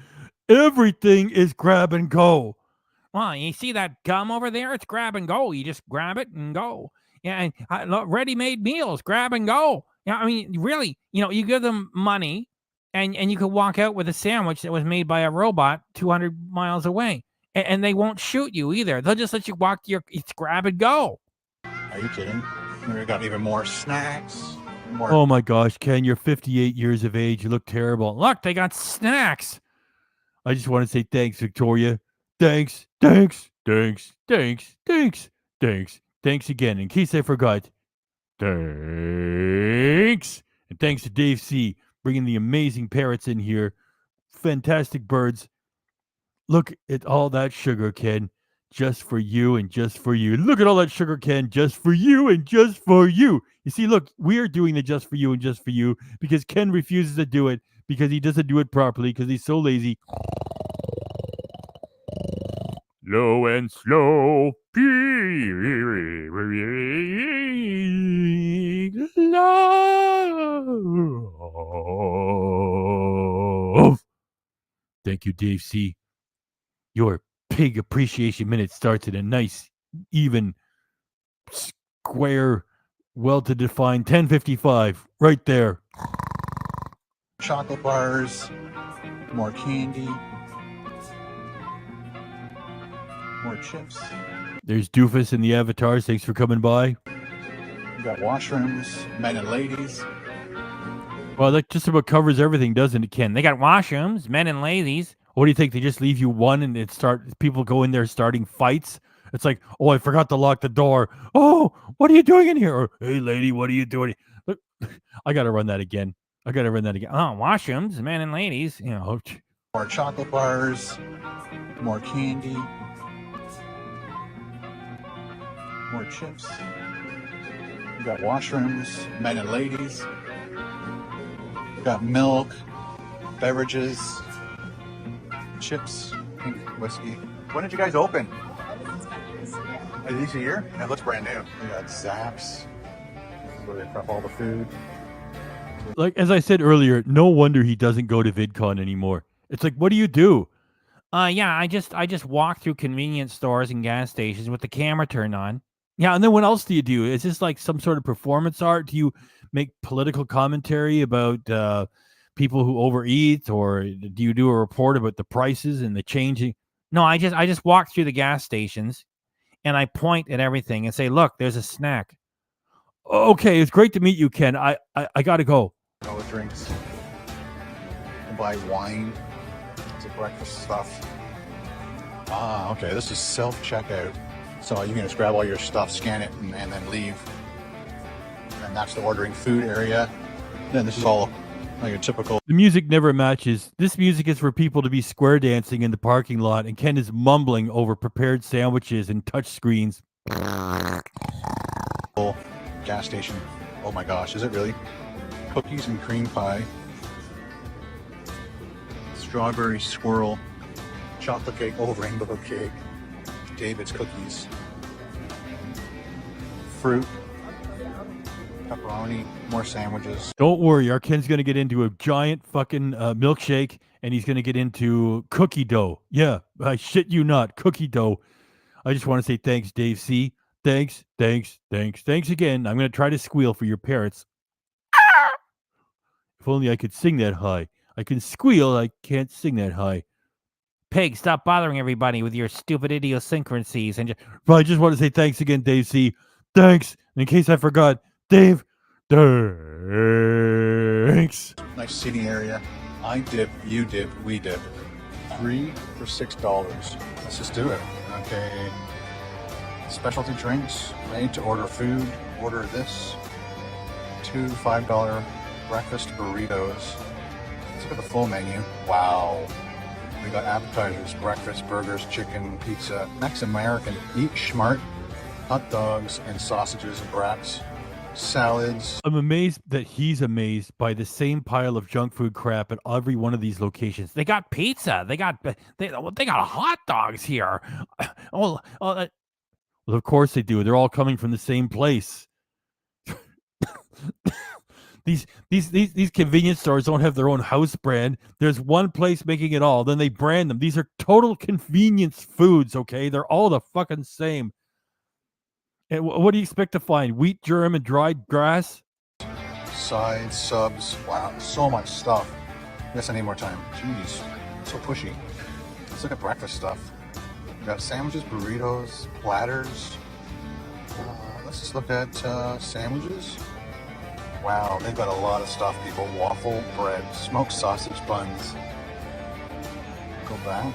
A: Everything is grab and go.
K: Well, you see that gum over there? It's grab and go. You just grab it and go. Yeah, and ready-made meals, grab and go. Yeah, I mean, really, you give them money, and you could walk out with a sandwich that was made by a robot 200 miles away, and they won't shoot you either. They'll just let you walk to it's grab and go.
E: Are you kidding? We got even more snacks.
A: Oh my gosh, Ken, you're 58 years of age. You look terrible.
K: Look, they got snacks.
A: I just want to say thanks, Victoria. Thanks again. In case I forgot, thanks. And thanks to Dave C. bringing the amazing parrots in here. Fantastic birds. Look at all that sugar, Ken. Just for you and just for you. Look at all that sugar, Ken. Just for you and just for you. You see, look, we are doing the just for you and just for you because Ken refuses to do it because he doesn't do it properly because he's so lazy. Low and slow. Love. Thank you, Dave C. Your pig appreciation minute starts at a nice, even, square, well-to-define 10:55. Right there.
E: Chocolate bars, more candy. More chips.
A: There's Doofus and the avatars. Thanks for coming by.
E: We got washrooms, men and ladies.
A: Well, that just about covers everything, doesn't it, Ken?
K: They got washrooms, men and ladies.
A: What do you think? They just leave you one and people go in there starting fights? It's like, oh, I forgot to lock the door. Oh, what are you doing in here? Or, hey, lady, what are you doing? Look, I got to run that again.
K: Oh, washrooms, men and ladies. You know,
E: More chocolate bars, more candy, more chips. We got washrooms, men and ladies. We got milk, beverages, chips, pink whiskey. When did you guys open? Are these a year? It looks brand new. We got Zaps, where they prep all the food.
A: Like, as I said earlier, no wonder he doesn't go to VidCon anymore. It's like, what do you do?
K: yeah, I just walk through convenience stores and gas stations with the camera turned on.
A: Yeah, and then what else do you do? Is this like some sort of performance art? Do you make political commentary about people who overeat, or do you do a report about the prices and the changing?
K: No, I just walk through the gas stations and I point at everything and say, "Look, there's a snack."
A: Okay, it's great to meet you, Ken. I gotta go.
E: All the drinks. You buy wine. It's a breakfast stuff. Ah, okay. This is self-checkout. So you can just grab all your stuff, scan it, and then leave. And that's the ordering food area. Then this is all like a typical.
A: The music never matches. This music is for people to be square dancing in the parking lot, and Ken is mumbling over prepared sandwiches and touch screens.
E: Gas station. Oh my gosh, is it really? Cookies and cream pie. Strawberry swirl. Chocolate cake. Oh, rainbow cake. David's cookies. Fruit. Pepperoni. More sandwiches.
A: Don't worry, our Ken's gonna get into a giant fucking milkshake, and he's gonna get into cookie dough. Yeah, I shit you not, cookie dough. I just want to say thanks, Dave C. Thanks again. I'm gonna try to squeal for your parents. If only I could sing that high. I can squeal, I can't sing that high.
K: Pig, stop bothering everybody with your stupid idiosyncrasies and
A: But I just want to say thanks again, Dave C. Thanks. In case I forgot, Dave. Thanks.
E: Nice seating area. I dip, you dip, we dip. 3 for $6. Let's just do it. Okay. Specialty drinks, made to order food. Order this. 2 $5 breakfast burritos. Let's look at the full menu. Wow. We got appetizers, breakfast, burgers, chicken, pizza, Mex-American, eat smart, hot dogs and sausages and wraps, salads.
A: I'm amazed that he's amazed by the same pile of junk food crap at every one of these locations.
K: They got pizza. They got hot dogs here.
A: Well, of course they do. They're all coming from the same place. These convenience stores don't have their own house brand. There's one place making it all. Then they brand them. These are total convenience foods, okay? They're all the fucking same. And what do you expect to find? Wheat germ and dried grass?
E: Sides, subs. Wow, so much stuff. I guess I need more time. Jeez, so pushy. Let's look at breakfast stuff. We got sandwiches, burritos, platters. Let's just look at sandwiches. Wow, they've got a lot of stuff, people. Waffle bread, smoked sausage buns. Go back.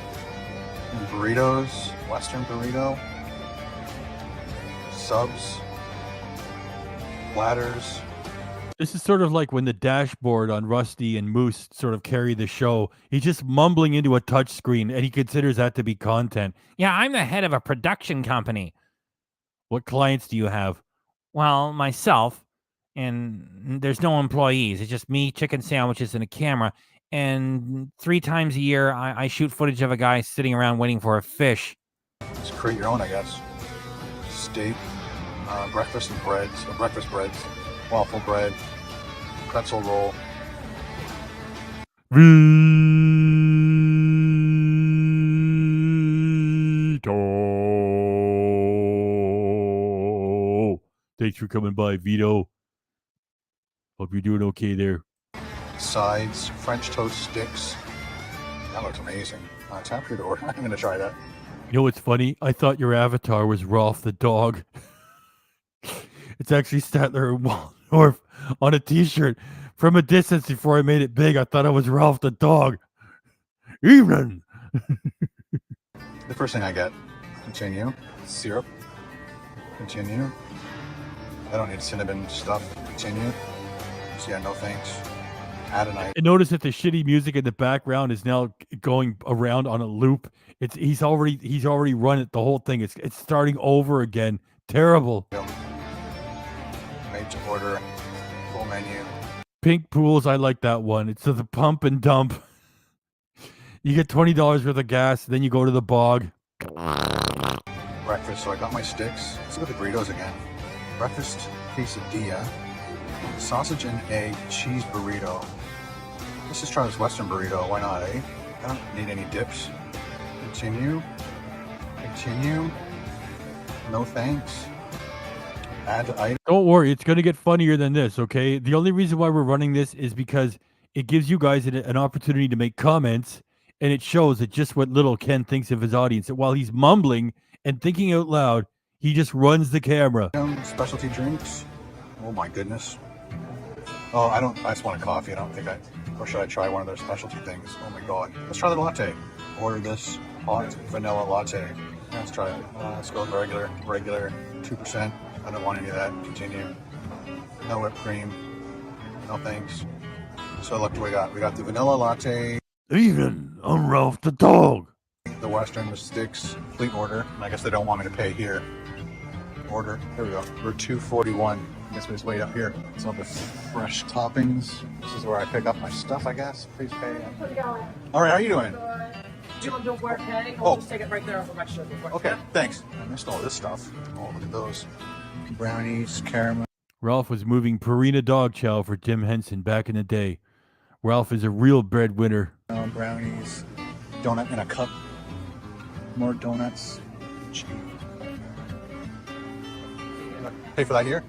E: And burritos, Western burrito. Subs. Platters.
A: This is sort of like when the dashboard on Rusty and Moose sort of carry the show. He's just mumbling into a touch screen, and he considers that to be content.
K: Yeah, I'm the head of a production company.
A: What clients do you have?
K: Well, myself. And there's no employees. It's just me, chicken sandwiches, and a camera. And 3 times a year, I shoot footage of a guy sitting around waiting for a fish.
E: Just create your own, I guess. Steak, breakfast and breads, breakfast breads, waffle bread, pretzel roll.
A: Vito. Thanks for coming by, Vito. Hope you're doing okay there.
E: Sides, French toast sticks. That looks amazing. Tap your door. I'm going to try that.
A: You know what's funny? I thought your avatar was Rolf the dog. It's actually Statler and Waldorf on a t-shirt. From a distance before I made it big, I thought I was Ralph the dog. Evening.
E: The first thing I get, continue, syrup, continue. I don't need cinnamon stuff, continue. So yeah, no thanks. Add an item.
A: And notice that the shitty music in the background is now going around on a loop. He's already run it, the whole thing. It's starting over again. Terrible.
E: Made to order, full menu.
A: Pink pools, I like that one. It's the pump and dump. You get $20 worth of gas, then you go to the bog.
E: Breakfast, so I got my sticks. Let's look at the burritos again. Breakfast quesadilla, sausage and egg cheese burrito. Let's just try this Western burrito, why not, eh? I don't need any dips. Continue. Continue. No thanks. Add to item.
A: Don't worry, it's going to get funnier than this, okay? The only reason why we're running this is because it gives you guys an opportunity to make comments, and it shows that just what little Ken thinks of his audience. That while he's mumbling and thinking out loud, he just runs the camera.
E: Specialty drinks. Oh my goodness. Oh, I just want a coffee. I don't think or should I try one of their specialty things? Oh my god. Let's try the latte. Order this hot vanilla latte. Let's try it. Let's go with regular 2%. I don't want any of that. Continue. No whipped cream. No thanks. So look what we got. We got the vanilla latte.
A: Evening, I'm Ralph the dog.
E: The Western with sticks. Complete order. And I guess they don't want me to pay here. Order. Here we go. We're $2.41. I guess we just wait up here. So the fresh toppings. This is where I pick up my stuff, I guess. Please pay. All right, how are you doing?
L: Don't work, okay?
E: Oh.
L: I'll just take it right there off of my shirt.
E: Okay, thanks. I missed all this stuff. Oh, look at those. Brownies, caramel.
A: Ralph was moving Purina dog chow for Tim Henson back in the day. Ralph is a real breadwinner.
E: Brownies, donut in a cup. More donuts. Pay for that here.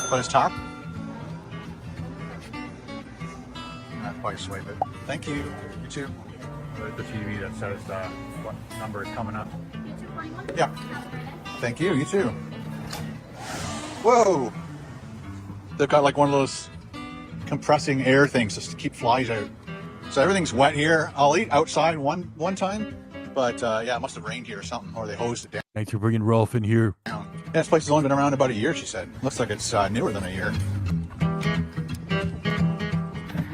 E: Put his top. Probably swipe it. Thank you. You too.
M: The TV that says what number is coming up.
E: Yeah. Thank you. You too. Whoa. They've got like one of those compressing air things just to keep flies out. So everything's wet here. I'll eat outside one time, but yeah, it must have rained here or something, or they hosed it down.
A: Thanks for bringing Ralph in here.
E: Yeah, this place has only been around about a year, she said. Looks like it's newer than a year.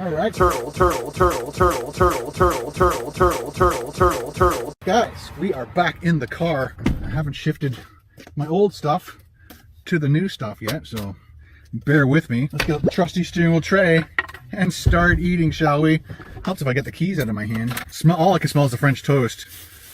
E: All right. Turtle. Guys, we are back in the car. I haven't shifted my old stuff to the new stuff yet, so bear with me. Let's get the trusty steering wheel tray and start eating, shall we? Helps if I get the keys out of my hand. All I can smell is the French toast.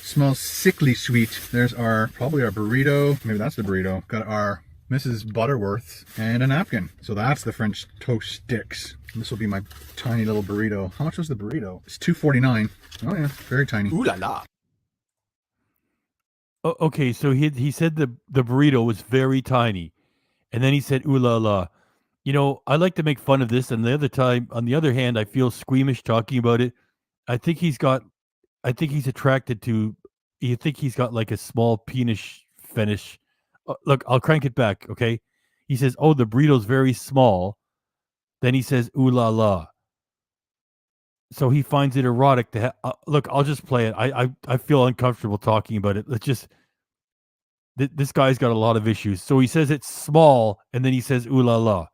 E: Smells sickly sweet. There's probably our burrito. Maybe that's the burrito. Got our Mrs. Butterworth and a napkin. So that's the French toast sticks. This will be my tiny little burrito. How much was the burrito? It's $2.49. Oh yeah, very tiny. Ooh la la.
A: Okay, so he said the burrito was very tiny, and then he said ooh la la. You know, I like to make fun of this, and on the other hand, I feel squeamish talking about it. I think he's attracted to. You think he's got like a small penis fetish. Look, I'll crank it back. Okay, he says, "Oh, the burrito's very small." Then he says, "Ooh la la." So he finds it erotic to look. I'll just play it. I feel uncomfortable talking about it. Let's just. This guy's got a lot of issues. So he says it's small, and then he says, "Ooh la la."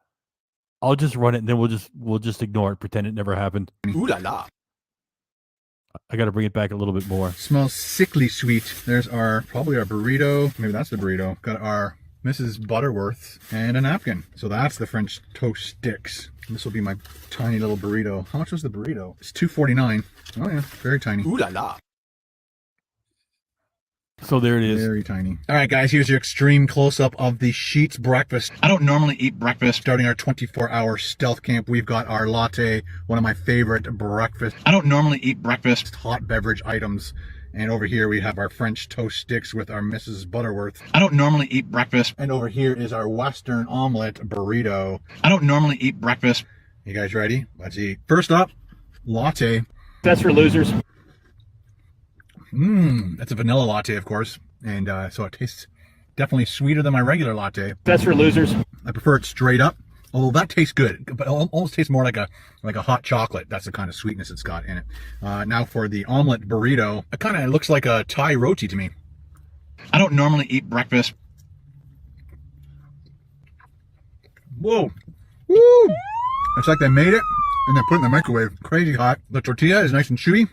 A: I'll just run it, and then we'll just ignore it, pretend it never happened.
E: Ooh la la.
A: I got to bring it back a little bit more.
E: Smells sickly sweet. There's probably our burrito. Maybe that's the burrito. Got our Mrs. Butterworth and a napkin. So that's the French toast sticks. This will be my tiny little burrito. How much was the burrito? It's $2.49. Oh yeah, very tiny. Ooh la la.
A: So there it is.
E: Very tiny. All right, guys, here's your extreme close-up of the Sheetz breakfast. I don't normally eat breakfast. Starting our 24-hour stealth camp, we've got our latte, one of my favorite breakfast. I don't normally eat breakfast. Hot beverage items. And over here we have our French toast sticks with our Mrs. Butterworth. I don't normally eat breakfast. And over here is our Western omelet burrito. I don't normally eat breakfast. You guys ready? Let's eat. First up, latte.
M: That's for losers.
E: That's a vanilla latte, of course. And so it tastes definitely sweeter than my regular latte.
M: That's for losers.
E: I prefer it straight up. Oh, that tastes good, but it almost tastes more like a hot chocolate. That's the kind of sweetness it's got in it. Now for the omelet burrito, it kind of looks like a Thai roti to me. I don't normally eat breakfast. Whoa. Woo! It's like they made it and they put it in the microwave. Crazy hot. The tortilla is nice and chewy.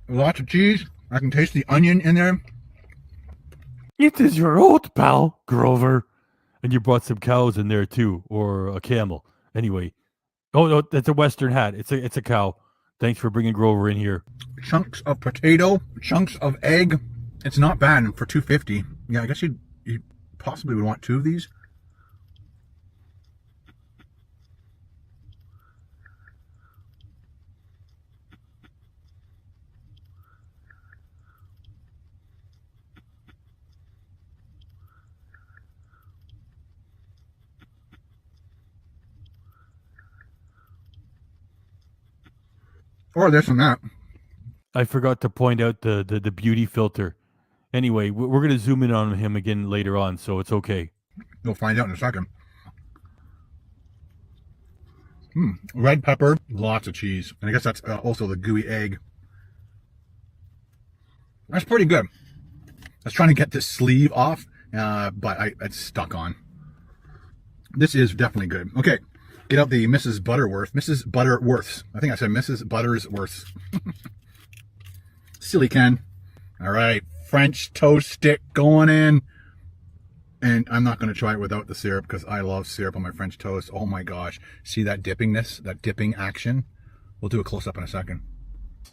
E: Lots of cheese. I can taste the onion in there.
A: It is your oat, pal, Grover. And you brought some cows in there too, or a camel. Anyway. Oh no, that's a Western hat. It's a cow. Thanks for bringing Grover in here.
E: Chunks of potato, chunks of egg. It's not bad for $2.50. Yeah, I guess you possibly would want 2 of these. Or this and that.
A: I forgot to point out the beauty filter. Anyway, we're going to zoom in on him again later on, so it's okay.
E: You'll find out in a second. Red pepper, lots of cheese. And I guess that's also the gooey egg. That's pretty good. I was trying to get this sleeve off, but it's stuck on. This is definitely good. Okay, get out the Mrs. Butterworth. Mrs. Butterworth's. I think I said Mrs. Buttersworth's. Silly Ken. All right, French toast stick going in. And I'm not going to try it without the syrup because I love syrup on my French toast. Oh my gosh. See that dippingness, that dipping action? We'll do a close-up in a second.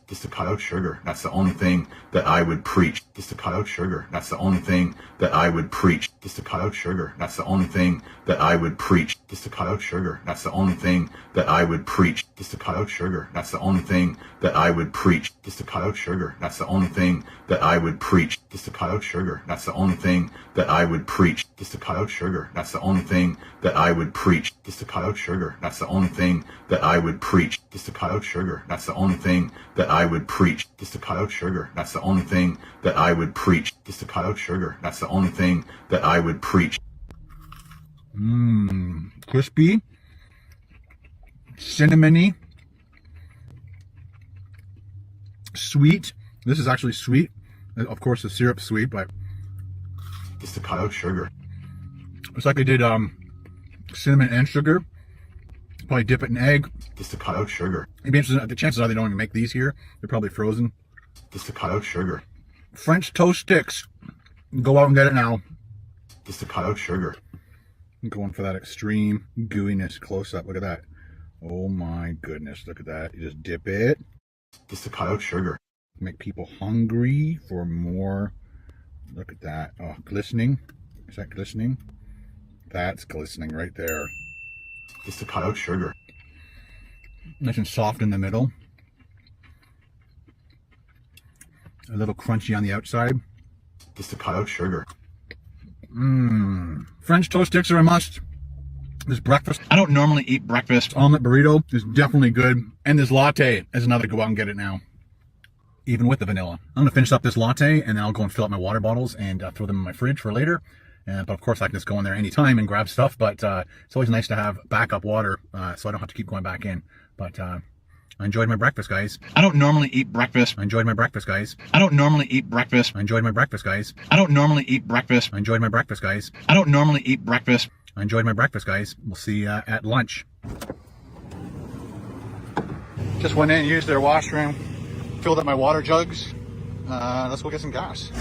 H: Just to cut out sugar. That's the only thing that I would preach. Just to cut out sugar. That's the only thing that I would preach. Just to cut out sugar. That's the only thing that I would preach. Just to cut out sugar. That's the only thing that I would preach. Just to cut out sugar. That's the only thing that I would preach. Just to cut out sugar. That's the only thing that I would preach. Just to cut out sugar. That's the only thing that I would preach. Just to cut out sugar. That's the only thing that I would preach. Just to cut out sugar. That's the only thing that I would preach. Just to cut out sugar. That's the only thing that I would preach. Just to cut out sugar. That's the only thing that I would preach. Just to cut out sugar. That's the only thing that I would preach.
E: Crispy, cinnamony, sweet. This is actually sweet. Of course, the syrup's sweet, but
H: just to cut out sugar.
E: It's like they did cinnamon and sugar. Probably dip it in egg.
H: Just to cut out sugar.
E: Maybe the chances are they don't even make these here. They're probably frozen.
H: Just to cut out sugar.
E: French toast sticks. Go out and get it now.
H: Just to cut out sugar.
E: I'm going for that extreme gooiness close up. Look at that. Oh my goodness. Look at that. You just dip it.
H: Just to cut out sugar.
E: Make people hungry for more. Look at that. Oh, glistening. Is that glistening? That's glistening right there.
H: Just to cut out sugar.
E: Nice and soft in the middle. A little crunchy on the outside.
H: Just to cut out sugar.
E: French toast sticks are a must. This breakfast. I don't normally eat breakfast. Omelet burrito is definitely good. And this latte is another go out and get it now. Even with the vanilla. I'm going to finish up this latte and then I'll go and fill up my water bottles and throw them in my fridge for later. But of course I can just go in there anytime and grab stuff. But it's always nice to have backup water so I don't have to keep going back in. But I enjoyed my breakfast, guys. I don't normally eat breakfast. I enjoyed my breakfast, guys. I don't normally eat breakfast. I enjoyed my breakfast, guys. I don't normally eat breakfast. I enjoyed my breakfast, guys. I don't normally eat breakfast. I enjoyed my breakfast, guys. We'll see you at lunch. Just went in, used their washroom, filled up my water jugs. Let's go get some gas.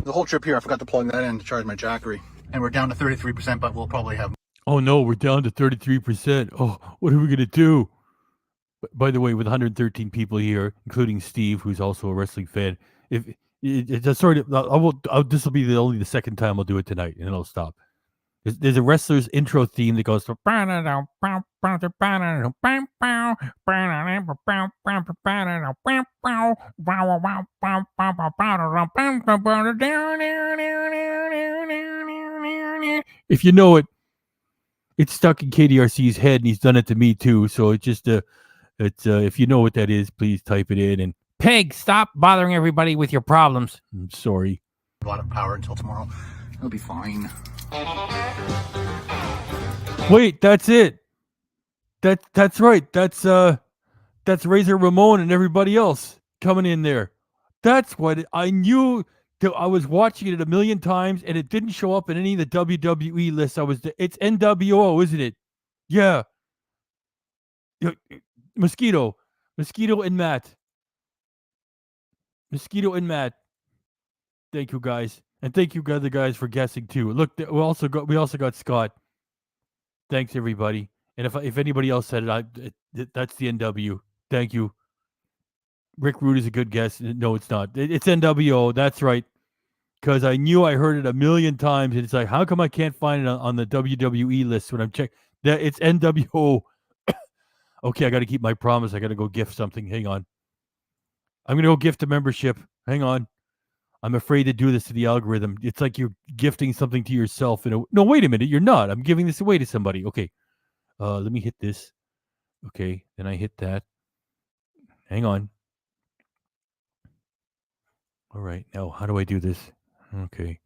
E: The whole trip here, I forgot to plug that in to charge my Jackery. And we're down to 33%, but we'll probably have...
A: Oh no, we're down to 33%. Oh, what are we going to do? By the way, with 113 people here, including Steve, who's also a wrestling fan, if it's sort of, this will be the second time I'll do it tonight, and then I'll stop. There's a wrestler's intro theme that goes. If you know it, it's stuck in KDRC's head, and he's done it to me too. So it's just it's if you know what that is, please type it in and
K: Pig, stop bothering everybody with your problems.
A: I'm sorry.
E: A lot of power until tomorrow. It'll be fine.
A: Wait, that's it. That's right. That's Razor Ramon and everybody else coming in there. That's what I knew. I was watching it a million times, and it didn't show up in any of the WWE lists. It's NWO, isn't it? Yeah. Mosquito and Matt. Thank you guys, and thank you other guys for guessing too. Look, we also got Scott. Thanks everybody. And if anybody else said it, that's the NW. Thank you. Rick Rude is a good guess. No, it's not. It's NWO. That's right. Because I knew I heard it a million times, and it's like, how come I can't find it on the WWE list when I'm checking? That it's NWO. Okay, I got to keep my promise. I got to go gift something. Hang on. I'm going to go gift a membership. Hang on. I'm afraid to do this to the algorithm. It's like you're gifting something to yourself. No, wait a minute. You're not. I'm giving this away to somebody. Okay. Let me hit this. Okay. Then I hit that. Hang on. All right. Now, how do I do this? Okay.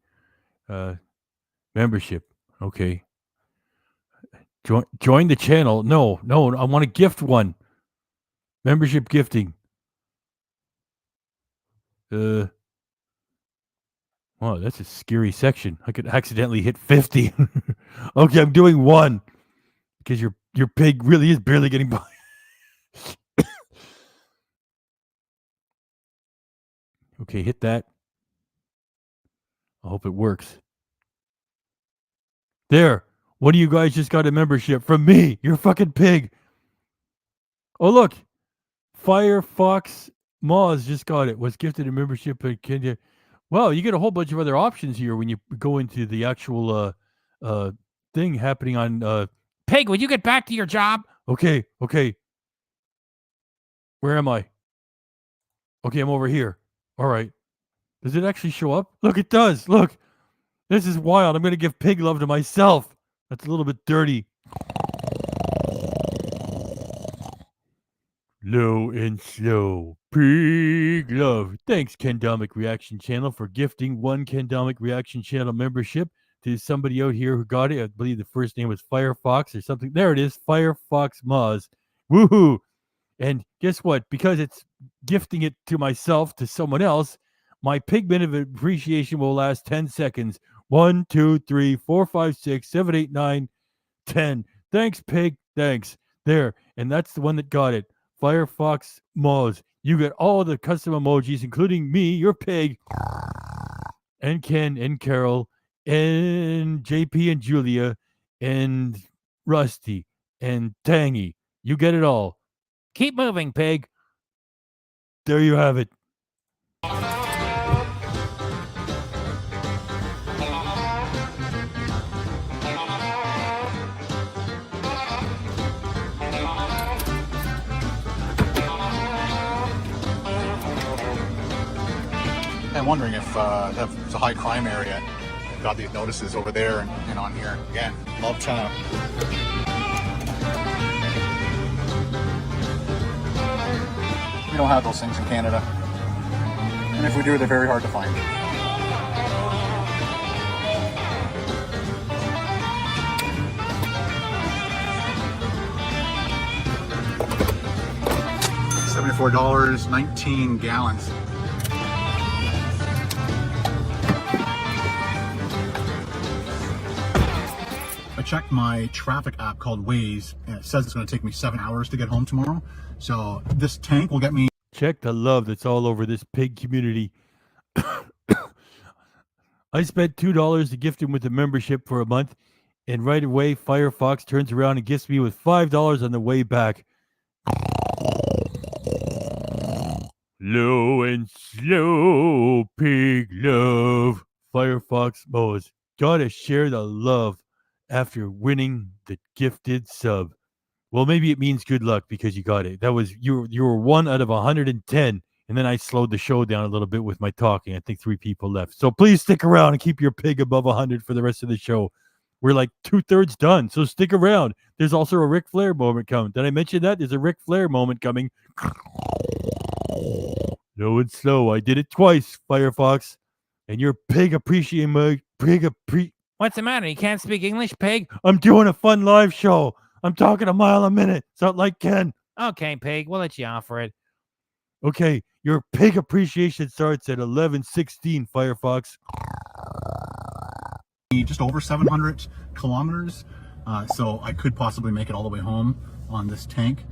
A: Membership. Okay. Join the channel. No. I want to gift one. Membership gifting. Wow, that's a scary section. I could accidentally hit 50. Okay, I'm doing one because your pig really is barely getting by. Okay, hit that. I hope it works. There. One of you guys just got a membership from me. You're a fucking pig. Oh, look. Firefox Moz just got it. Was gifted a membership at Kenya. Well, you get a whole bunch of other options here when you go into the actual thing happening on
K: Pig, would you get back to your job?
A: Okay. Where am I? Okay, I'm over here. All right. Does it actually show up? Look, it does. Look. This is wild. I'm going to give pig love to myself. That's a little bit dirty. Low and slow. Pig love. Thanks, Ken Domik Reaction Channel, for gifting one Ken Domik Reaction Channel membership to somebody out here who got it. I believe the first name was Firefox or something. There it is. Firefox Moz. Woohoo. And guess what? Because it's gifting it to myself, to someone else, my pigment of appreciation will last 10 seconds. 1, 2, 3, 4, 5, 6, 7, 8, 9, 10. Thanks, pig. Thanks. There. And that's the one that got it. Firefox Moz. You get all the custom emojis, including me, your pig, and Ken, and Carol, and JP, and Julia, and Rusty, and Tangy. You get it all.
K: Keep moving, pig.
A: There you have it.
E: I'm wondering if it's a high crime area. They've got these notices over there and on here. Again, Love Town. We don't have those things in Canada. And if we do, they're very hard to find. $74, 19 gallons. I checked my traffic app called Waze, and it says it's going to take me 7 hours to get home tomorrow. So this tank will get me.
A: Check the love that's all over this pig community. I spent $2 to gift him with a membership for a month, and right away Firefox turns around and gifts me with $5 on the way back. Low and slow, pig love. Firefox Moz. Gotta share the love after winning the gifted sub. Well, maybe it means good luck because you got it. That was you were 1 out of 110, and then I slowed the show down a little bit with my talking. I think 3 people left. So please stick around and keep your pig above 100 for the rest of the show. We're like 2/3 done, so stick around. There's also a Ric Flair moment coming. Did I mention that? There's a Ric Flair moment coming. Low and slow. I did it twice, Firefox. And your pig appreciate my
K: What's the matter? You can't speak English, pig?
A: I'm doing a fun live show. I'm talking a mile a minute. Sound like Ken.
K: Okay, pig. We'll let you off for it.
A: Okay, your pig appreciation starts at 11:16, Firefox.
E: Just over 700 kilometers, so I could possibly make it all the way home on this tank.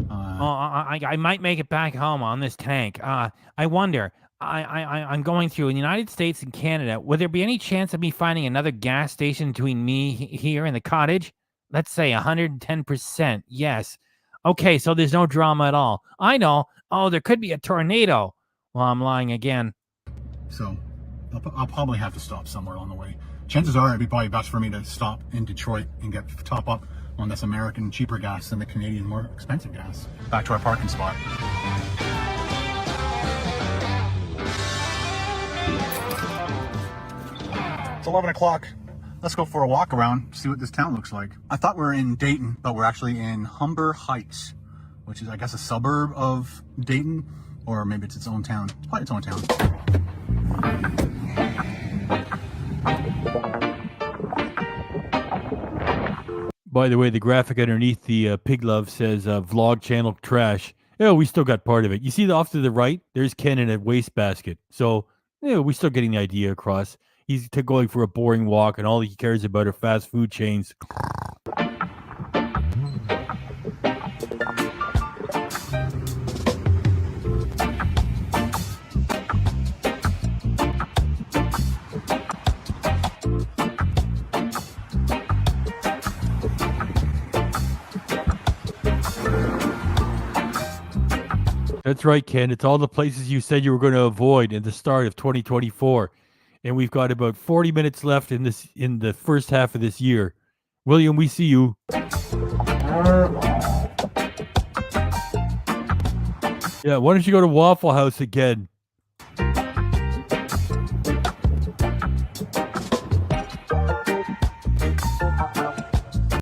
K: I might make it back home on this tank. I wonder. I'm going through in the United States and Canada. Would there be any chance of me finding another gas station between me here and the cottage? Let's say 110%. Yes. Okay, so there's no drama at all. I know. Oh, there could be a tornado. Well, I'm lying again.
E: So I'll probably have to stop somewhere on the way. Chances are it'd be probably best for me to stop in Detroit and get top up on this American cheaper gas than the Canadian more expensive gas. Back to our parking spot. It's 11 o'clock. Let's go for a walk around, see what this town looks like. I thought we were in Dayton, but we're actually in Humber Heights, which is, I guess, a suburb of Dayton, or maybe it's its own town. It's probably its own town.
A: By the way, the graphic underneath the pig love says vlog channel trash. Yeah, we still got part of it. You see off to the right, there's Ken in a wastebasket. So, yeah, we're still getting the idea across. He's going for a boring walk, and all he cares about are fast food chains. That's right, Ken. It's all the places you said you were going to avoid at the start of 2024. And we've got about 40 minutes left in the first half of this year. William, we see you. Yeah, why don't you go to Waffle House again?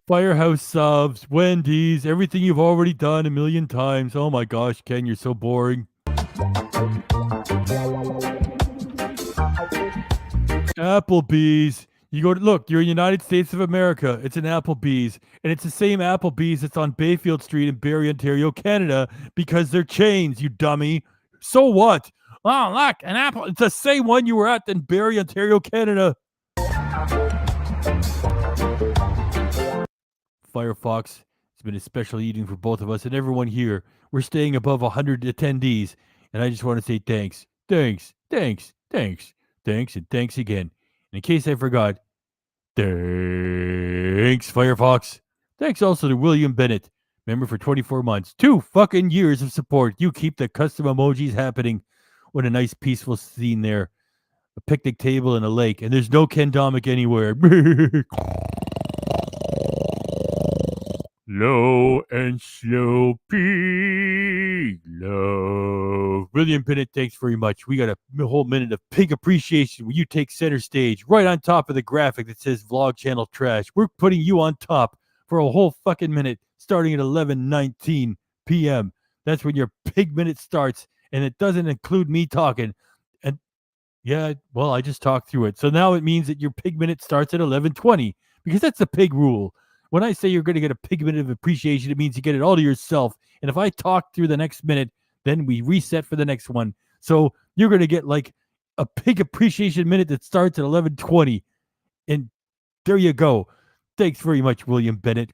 A: Firehouse subs, Wendy's, everything you've already done a million times. Oh my gosh, Ken, you're so boring. Applebee's. You go to look, you're in the United States of America. It's an Applebee's. And it's the same Applebee's that's on Bayfield Street in Barrie, Ontario, Canada, because they're chains, you dummy. So what?
K: Oh, look, an apple.
A: It's the same one you were at in Barrie, Ontario, Canada. Firefox, it's been a special evening for both of us and everyone here. We're staying above 100 attendees, and I just want to say thanks. Thanks, thanks, thanks, thanks, and thanks again. And in case I forgot, thanks, Firefox. Thanks also to William Bennett, member for 24 months. 2 fucking years of support. You keep the custom emojis happening. What a nice, peaceful scene there. A picnic table and a lake, and there's no Ken Domik anywhere. Low and slow pig love. William Bennett, thanks very much. We got a whole minute of pig appreciation where you take center stage right on top of the graphic that says vlog channel trash. We're putting you on top for a whole fucking minute starting at 11:19 p.m. That's when your pig minute starts, and it doesn't include me talking. And yeah, well, I just talked through it. So now it means that your pig minute starts at 11:20 because that's the pig rule. When I say you're going to get a pig minute of appreciation, it means you get it all to yourself. And if I talk through the next minute, then we reset for the next one. So you're going to get like a pig appreciation minute that starts at 11:20. And there you go. Thanks very much, William Bennett.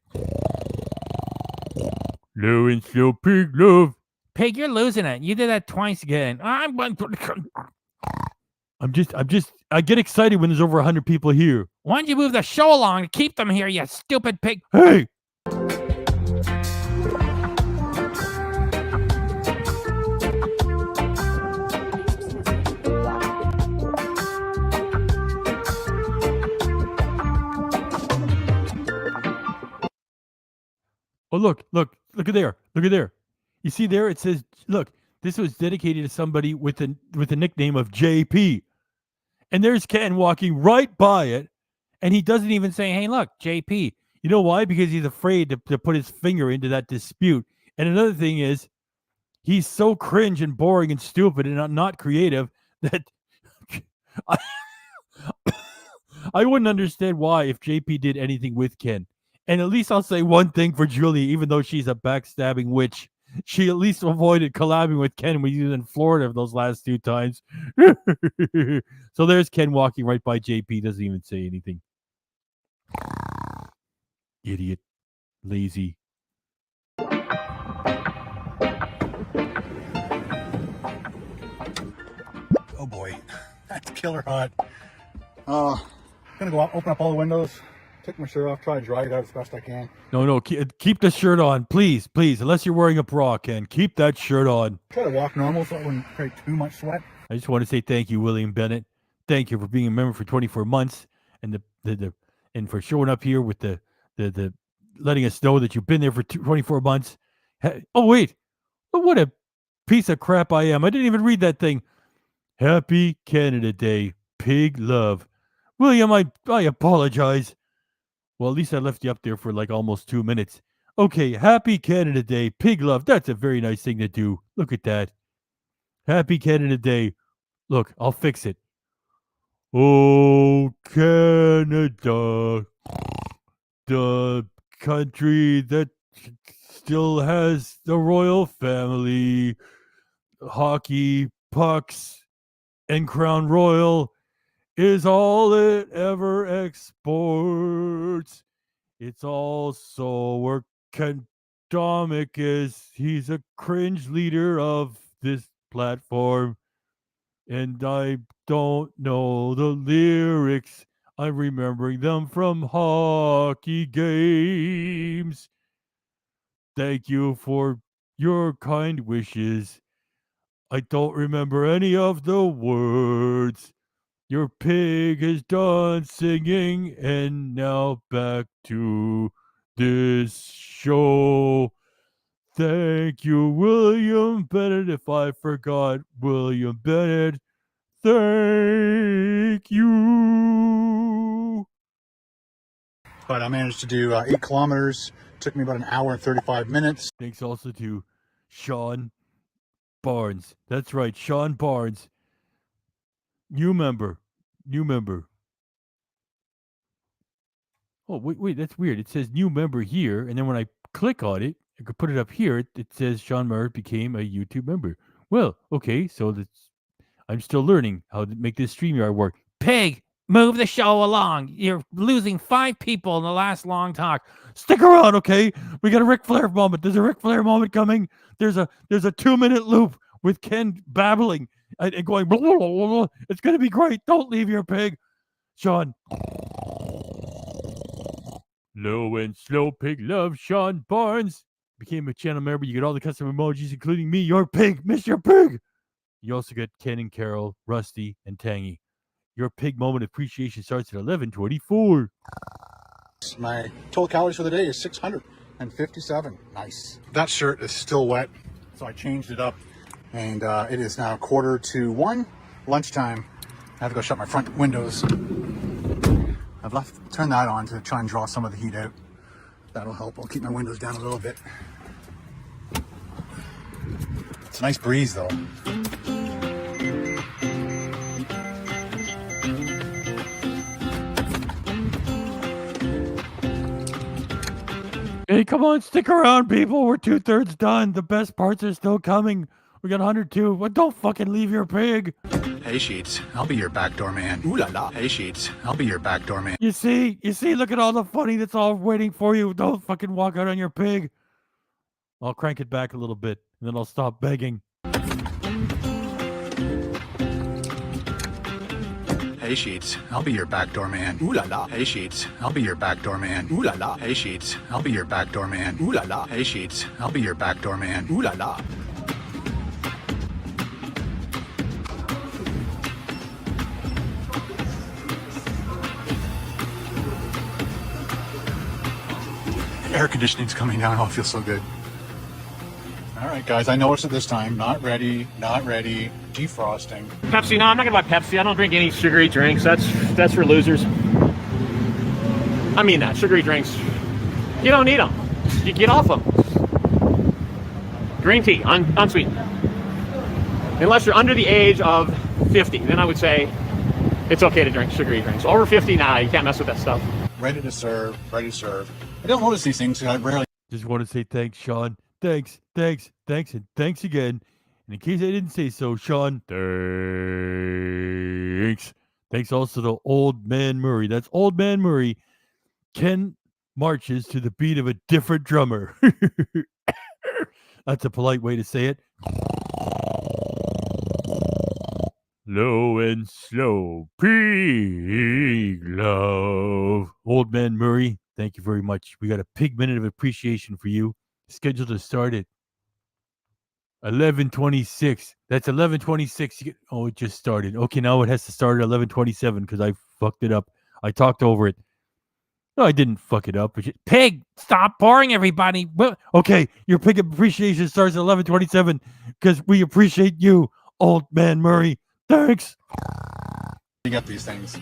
A: Low and slow pig love.
K: Pig, you're losing it. You did that twice again.
A: I get excited when there's over 100 people here.
K: Why don't you move the show along to keep them here, you stupid pig?
A: Hey! Oh, look at there. Look at there. You see there? It says, look, this was dedicated to somebody with the nickname of JP. And there's Ken walking right by it, and he doesn't even say, hey, look, JP. You know why? Because he's afraid to put his finger into that dispute. And another thing is, he's so cringe and boring and stupid and not creative that I, I wouldn't understand why if JP did anything with Ken. And at least I'll say one thing for Julie, even though she's a backstabbing witch. She at least avoided collabing with Ken when he was in Florida those last 2 times. So there's Ken walking right by JP, doesn't even say anything. Idiot. Lazy.
E: Oh boy, that's killer hot. Gonna go out, open up all the windows, take my shirt off, try to dry it out as best I can.
A: No, keep the shirt on, please, unless you're wearing a bra, Ken. Keep that shirt on.
E: Try to walk normal so I wouldn't create too much sweat.
A: I just want to say thank you, William Bennett. Thank you for being a member for 24 months and and for showing up here with the letting us know that you've been there for 24 months. Oh wait, what a piece of crap I am. I didn't even read that thing. Happy Canada Day, pig love. William, I apologize. Well, at least I left you up there for like almost 2 minutes. Okay, happy Canada Day, pig love. That's a very nice thing to do. Look at that. Happy Canada Day. Look, I'll fix it. Oh, Canada, the country that still has the royal family, hockey, pucks, and Crown Royal is all it ever exports. It's also where Domik is. He's a cringe leader of this platform. And I don't know the lyrics. I'm remembering them from hockey games. Thank you for your kind wishes. I don't remember any of the words. Your pig is done singing, and now back to this show. Thank you, William Bennett. If I forgot William Bennett, thank you.
E: But I managed to do 8 kilometers. Took me about an hour and 35 minutes.
A: Thanks also to Sean Barnes. That's right, Sean Barnes. New member. Oh, wait, that's weird. It says new member here, and then when I click on it, I could put it up here. It says Sean Barnes became a YouTube member. Well, okay, so I'm still learning how to make this StreamYard work.
K: Pig, move the show along. You're losing 5 people in the last long talk.
A: Stick around, okay? We got a Ric Flair moment. There's a Ric Flair moment coming. There's a 2-minute loop with Ken babbling and going blah, blah, blah, blah. It's gonna be great. Don't leave your pig, Sean. Low and slow pig love, Sean Barnes. Became a channel member. You get all the custom emojis, including me, your pig, miss your pig. You also get Ken and Carol, Rusty, and Tangy. Your pig moment appreciation starts at 11:24.
E: My total calories for the day is 657. Nice. That shirt is still wet, so I changed it up. And it is now 1:45, lunchtime. I have to go shut my front windows. I've turned that on to try and draw some of the heat out. That'll help. I'll keep my windows down a little bit. It's a nice breeze though.
A: Hey, come on, stick around, people. We're 2/3 done. The best parts are still coming. We got 102. Well, don't fucking leave your pig.
E: Hey, Sheets, I'll be your backdoor man. Ooh la la. Hey, Sheets, I'll be your backdoor man.
A: You see, look at all the funny that's all waiting for you. Don't fucking walk out on your pig. I'll crank it back a little bit, and then I'll stop begging.
E: Hey, Sheets, I'll be your backdoor man. Ooh la la. Hey, Sheets, I'll be your backdoor man. Ooh la la. Hey, Sheets, I'll be your backdoor man. Ooh la la. Hey, Sheets, I'll be your backdoor man. Ooh la la. Air conditioning's coming down. Oh, it feels so good. All right, guys, I noticed it this time. Not ready. Defrosting.
M: Pepsi? No, I'm not gonna buy Pepsi. I don't drink any sugary drinks. That's for losers. I mean that sugary drinks. You don't need them. You get off them. green tea, unsweetened. Unless you're under the age of 50, then I would say it's okay to drink sugary drinks. Over 50, nah, you can't mess with that stuff.
E: Ready to serve, ready to serve. I don't notice these things because I rarely.
A: Just want to say thanks, Sean. Thanks, and thanks again. And in case I didn't say so, Sean, thanks. Thanks also to Old Man Murray. That's Old Man Murray. Ken marches to the beat of a different drummer. That's a polite way to say it. Low and slow, pig love. Old Man Murray, thank you very much. We got a pig minute of appreciation for you. Scheduled to start at 11:26. That's 11:26. Oh, it just started. Okay, now it has to start at 11:27 because I fucked it up. I talked over it. No, I didn't fuck it up.
K: Pig, stop boring everybody.
A: Okay, your pig appreciation starts at 11:27 because we appreciate you, Old Man Murray. Thanks.
E: You get these things.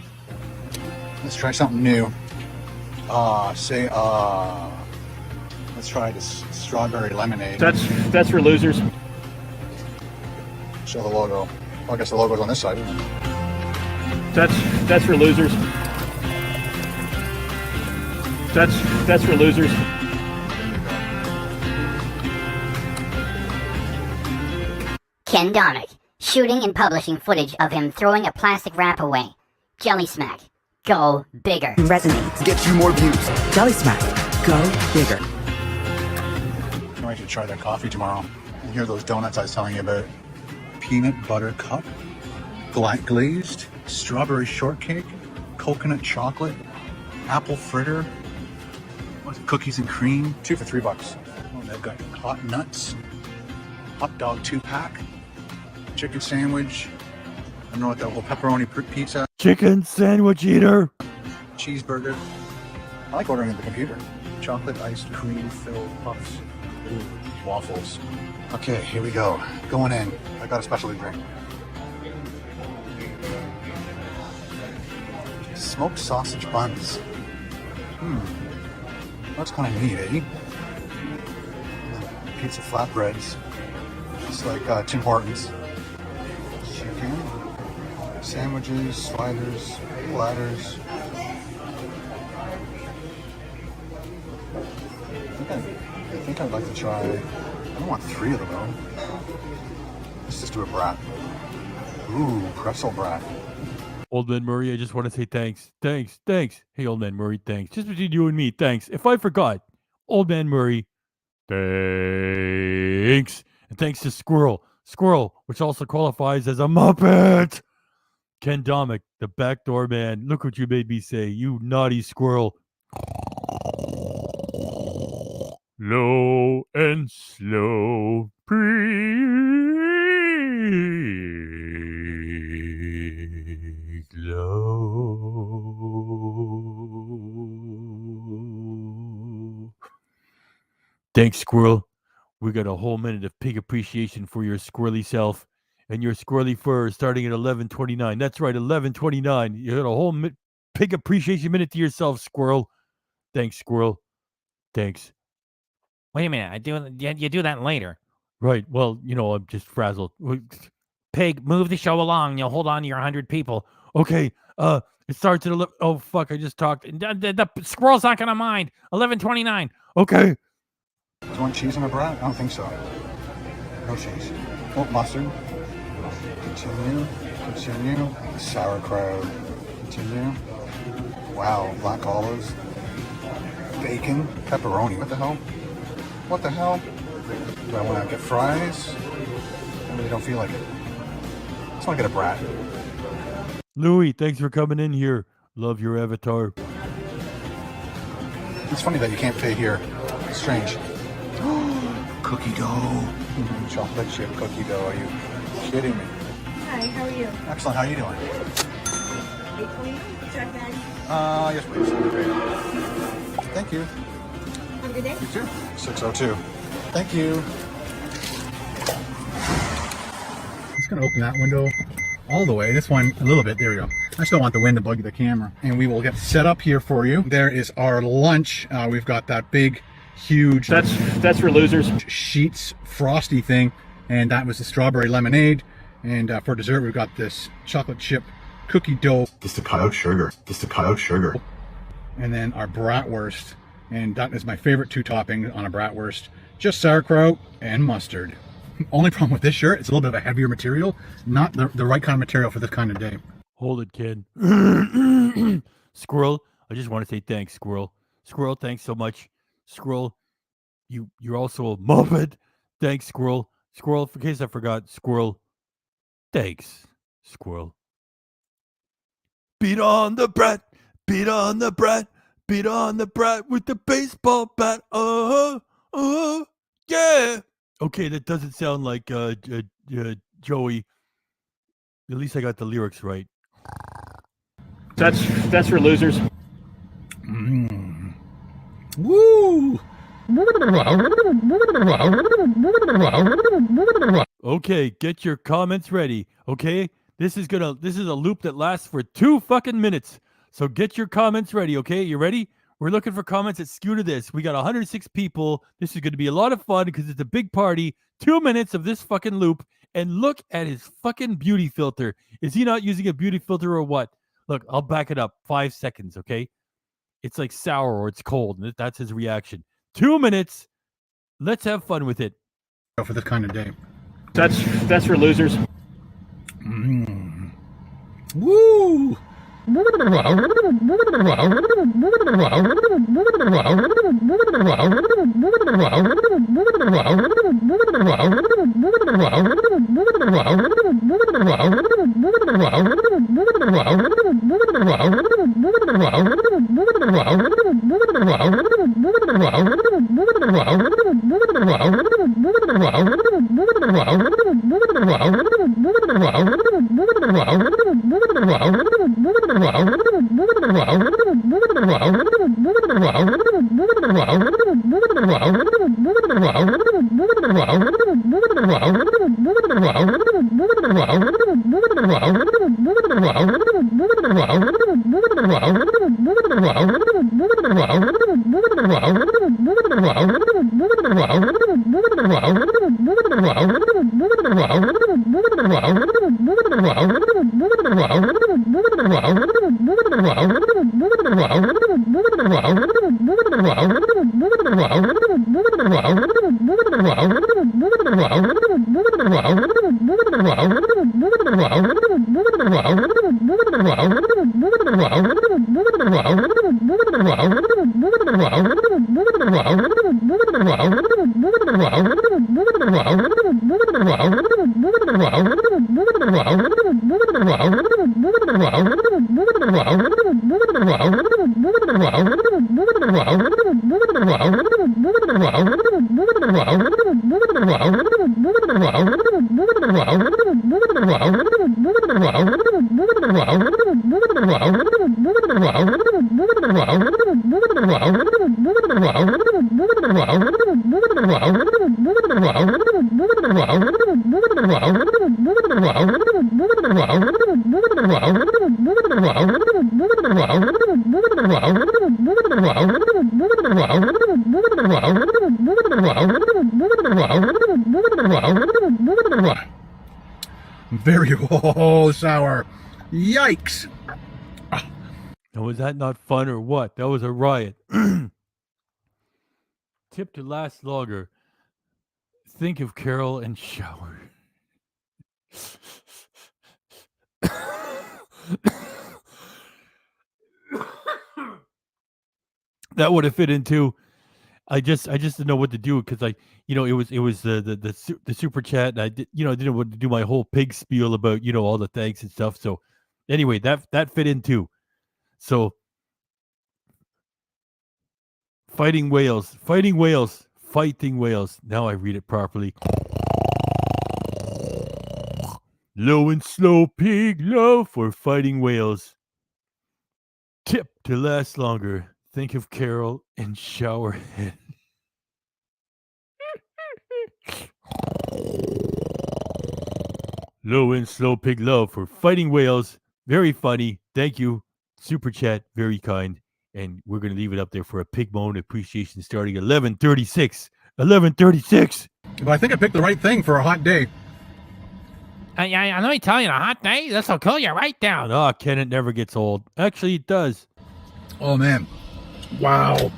E: Let's try something new. Let's try this strawberry lemonade.
M: That's for losers.
E: Show the logo. Well, I guess the logo's on this side, isn't it?
M: That's for losers. That's for losers.
J: Ken Domik, shooting and publishing footage of him throwing a plastic wrap away. Jelly Smack, go bigger.
N: Resonates. Get you more views. Jelly Smack, go bigger.
E: I'm ready to try that coffee tomorrow. And here are those donuts I was telling you about. Peanut butter cup, glazed, strawberry shortcake, coconut chocolate, apple fritter, cookies and cream, 2 for $3. Oh, they've got hot nuts, hot dog 2-pack, chicken sandwich, I don't know what that little pepperoni pizza,
A: Chicken sandwich eater,
E: cheeseburger. I like ordering at the computer. Chocolate iced cream filled puffs. Ooh, waffles. Okay, here we go. Going in. I got a specialty drink. Smoked sausage buns. That's kind of neat, eh? Pizza flatbreads. It's like Tim Hortons. Chicken. Sandwiches, sliders, platters. I think I'd like to try. I don't want 3 of them though. Let's just do a brat. Ooh, pretzel brat.
A: Old Man Murray, I just want to say thanks. Hey, Old Man Murray, thanks. Just between you and me, thanks. If I forgot, Old Man Murray, thanks. And thanks to Squirrel, which also qualifies as a Muppet. Ken Domik, the backdoor man. Look what you made me say, you naughty squirrel. Low and slow, pig low. Thanks, Squirrel. We got a whole minute of pig appreciation for your squirrely self and your squirrely fur starting at 11:29. That's right, 11:29. You got a whole pig appreciation minute to yourself, Squirrel. Thanks, Squirrel. Thanks.
K: Wait a minute, you do that later.
A: Right. Well, I'm just frazzled.
K: Pig, move the show along. You'll hold on to your 100 people.
A: Okay. It starts at 11. Oh fuck! I just talked. The squirrel's not gonna mind. 11:29. Okay.
E: Do you want cheese on a brat? I don't think so. No cheese. Oh, mustard. Continue. Sauerkraut. Continue. Wow, black olives. Bacon. Pepperoni. What the hell? Do I want to get fries? I really don't feel like it. I just want to get a brat.
A: Louis, thanks for coming in here. Love your avatar.
E: It's funny that you can't pay here. It's strange. Cookie dough. Chocolate chip cookie dough. Are you kidding me?
L: Hi, how are you?
E: Excellent. How are you doing?
L: 8:20. Check bag.
E: Yes, please. Thank you.
L: Have a good day.
E: You too. 6:02. Thank you. I'm just going to open that window all the way. This one a little bit. There we go. I still want the wind to bug the camera. And we will get set up here for you. There is our lunch. We've got that big huge.
M: That's for losers.
E: Sheets frosty thing, and that was the strawberry lemonade. And for dessert, we've got this chocolate chip cookie dough.
H: Just to cut out sugar. Just to cut out sugar.
E: And then our bratwurst, and that is my favorite two toppings on a bratwurst. Just sauerkraut and mustard. Only problem with this shirt, it's a little bit of a heavier material, not the right kind of material for this kind of day.
A: Hold it, kid. Squirrel, I just want to say thanks, Squirrel. Squirrel, thanks so much. Squirrel, you're also a muppet. Thanks, Squirrel. Squirrel, in case I forgot, Squirrel. Thanks, Squirrel. Beat on the brat, beat on the brat, beat on the brat with the baseball bat. Yeah. Okay, that doesn't sound like Joey. At least I got the lyrics right.
M: That's for losers.
E: Woo!
A: Okay, get your comments ready. Okay, this is a loop that lasts for 2 fucking minutes. So get your comments ready. Okay, you ready? We're looking for comments that skew to this. We got 106 people. This is going to be a lot of fun because it's a big party. 2 minutes of this fucking loop, and look at his fucking beauty filter. Is he not using a beauty filter or what? Look, I'll back it up. 5 seconds. Okay, it's like sour or it's cold. And that's his reaction. 2 minutes. Let's have fun with it.
E: For this kind of day.
M: That's for losers.
E: Woo! Very sour. Yikes.
A: Now, was that not fun or what? That was a riot. Tip to last longer. Think of Carol and shower. That would have fit into. I just didn't know what to do because it was the super chat. And I didn't want to do my whole pig spiel about all the thanks and stuff. So anyway, that fit in too. So fighting whales. Now I read it properly. Low and slow pig love for fighting whales. Tip to last longer. Think of Carol and showerhead. Low and slow pig love for fighting whales. Very funny. Thank you. Super chat. Very kind. and we're going to leave it up there for a pig moment appreciation starting at 11:36. 11:36.
E: But I think I picked the right thing for a hot day.
K: Let me tell you, a hot day, this will cool you right down.
A: Oh, Ken, it never gets old. Actually, it does.
E: Oh, man. Wow.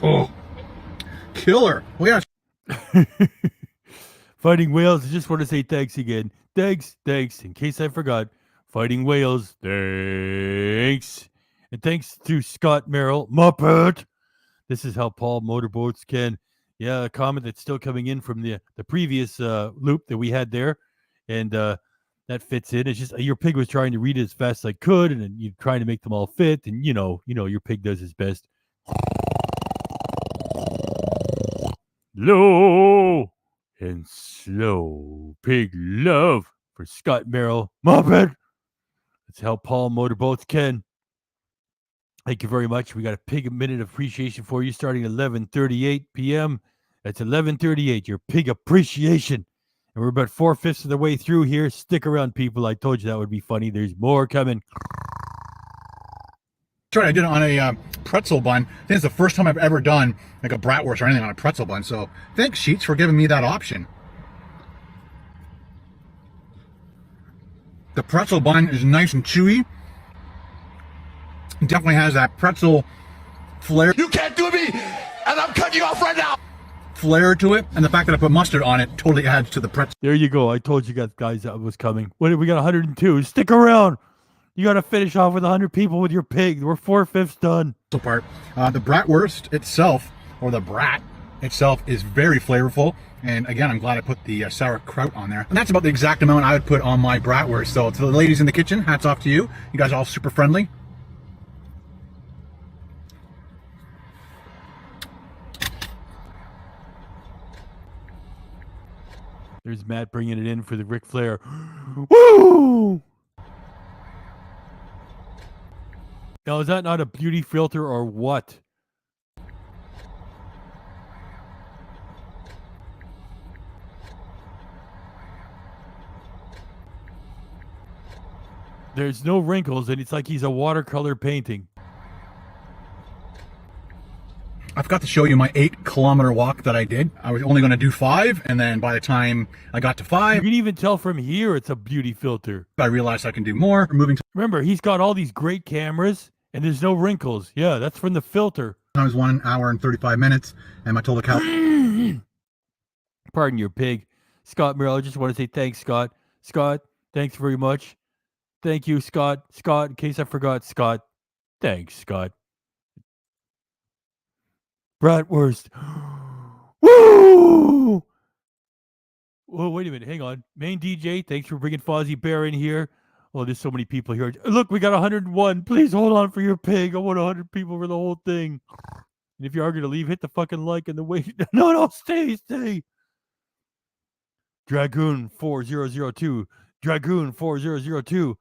E: Oh, killer. Well, yeah.
A: Fighting Whales, I just want to say thanks again. Thanks. In case I forgot, Fighting Whales, thanks. And thanks to Scott Merrill, Muppet. This is how Paul Motorboats can. Yeah, a comment that's still coming in from the previous loop that we had there. And that fits in. It's just your pig was trying to read it as fast as I could, and then you're trying to make them all fit. And you know, your pig does his best. Low and slow. Pig love for Scott Merrill, Muppet. That's how Paul Motorboats can. Thank you very much. We got a pig minute appreciation for you starting at 11:38 p.m. That's 11:38. Your pig appreciation. And we're about 4/5 of the way through here. Stick around, people. I told you that would be funny. There's more coming.
E: That's right. I did it on a pretzel bun. I think it's the first time I've ever done like a bratwurst or anything on a pretzel bun. So thanks, Sheets, for giving me that option. The pretzel bun is nice and chewy. It definitely has that pretzel flair.
G: You can't do me, and I'm cutting you off right now.
E: Flair to it, and the fact that I put mustard on it totally adds to the pretzel.
A: There you go. I told you guys that was coming. What we got? 102. Stick around. You got to finish off with 100 people with your pig. We're 4/5 done.
E: Part. The bratwurst itself, or the brat itself, is very flavorful. And again, I'm glad I put the sauerkraut on there. And that's about the exact amount I would put on my bratwurst. So to the ladies in the kitchen, hats off to you. You guys are all super friendly.
A: There's Matt bringing it in for the Ric Flair. Woo! Now, is that not a beauty filter or what? There's no wrinkles, and it's like he's a watercolor painting.
E: I forgot to show you my 8-kilometer walk that I did. I was only going to do 5, and then by the time I got to 5...
A: You can even tell from here it's a beauty filter.
E: I realized I can do more.
A: Remember, he's got all these great cameras, and there's no wrinkles. Yeah, that's from the filter.
E: I was 1 hour and 35 minutes, and my total count...
A: Pardon your pig. Scott Merrill, I just want to say thanks, Scott. Scott, thanks very much. Thank you, Scott. Scott, in case I forgot, Scott. Thanks, Scott. Bratwurst. Woo! Oh, wait a minute. Hang on. Main DJ, thanks for bringing Fozzie Bear in here. Oh, there's so many people here. Look, we got 101. Please hold on for your pig. I want 100 people for the whole thing. And if you are going to leave, hit the fucking like and the wait. No, stay. Dragoon 4002. Dragoon 4002.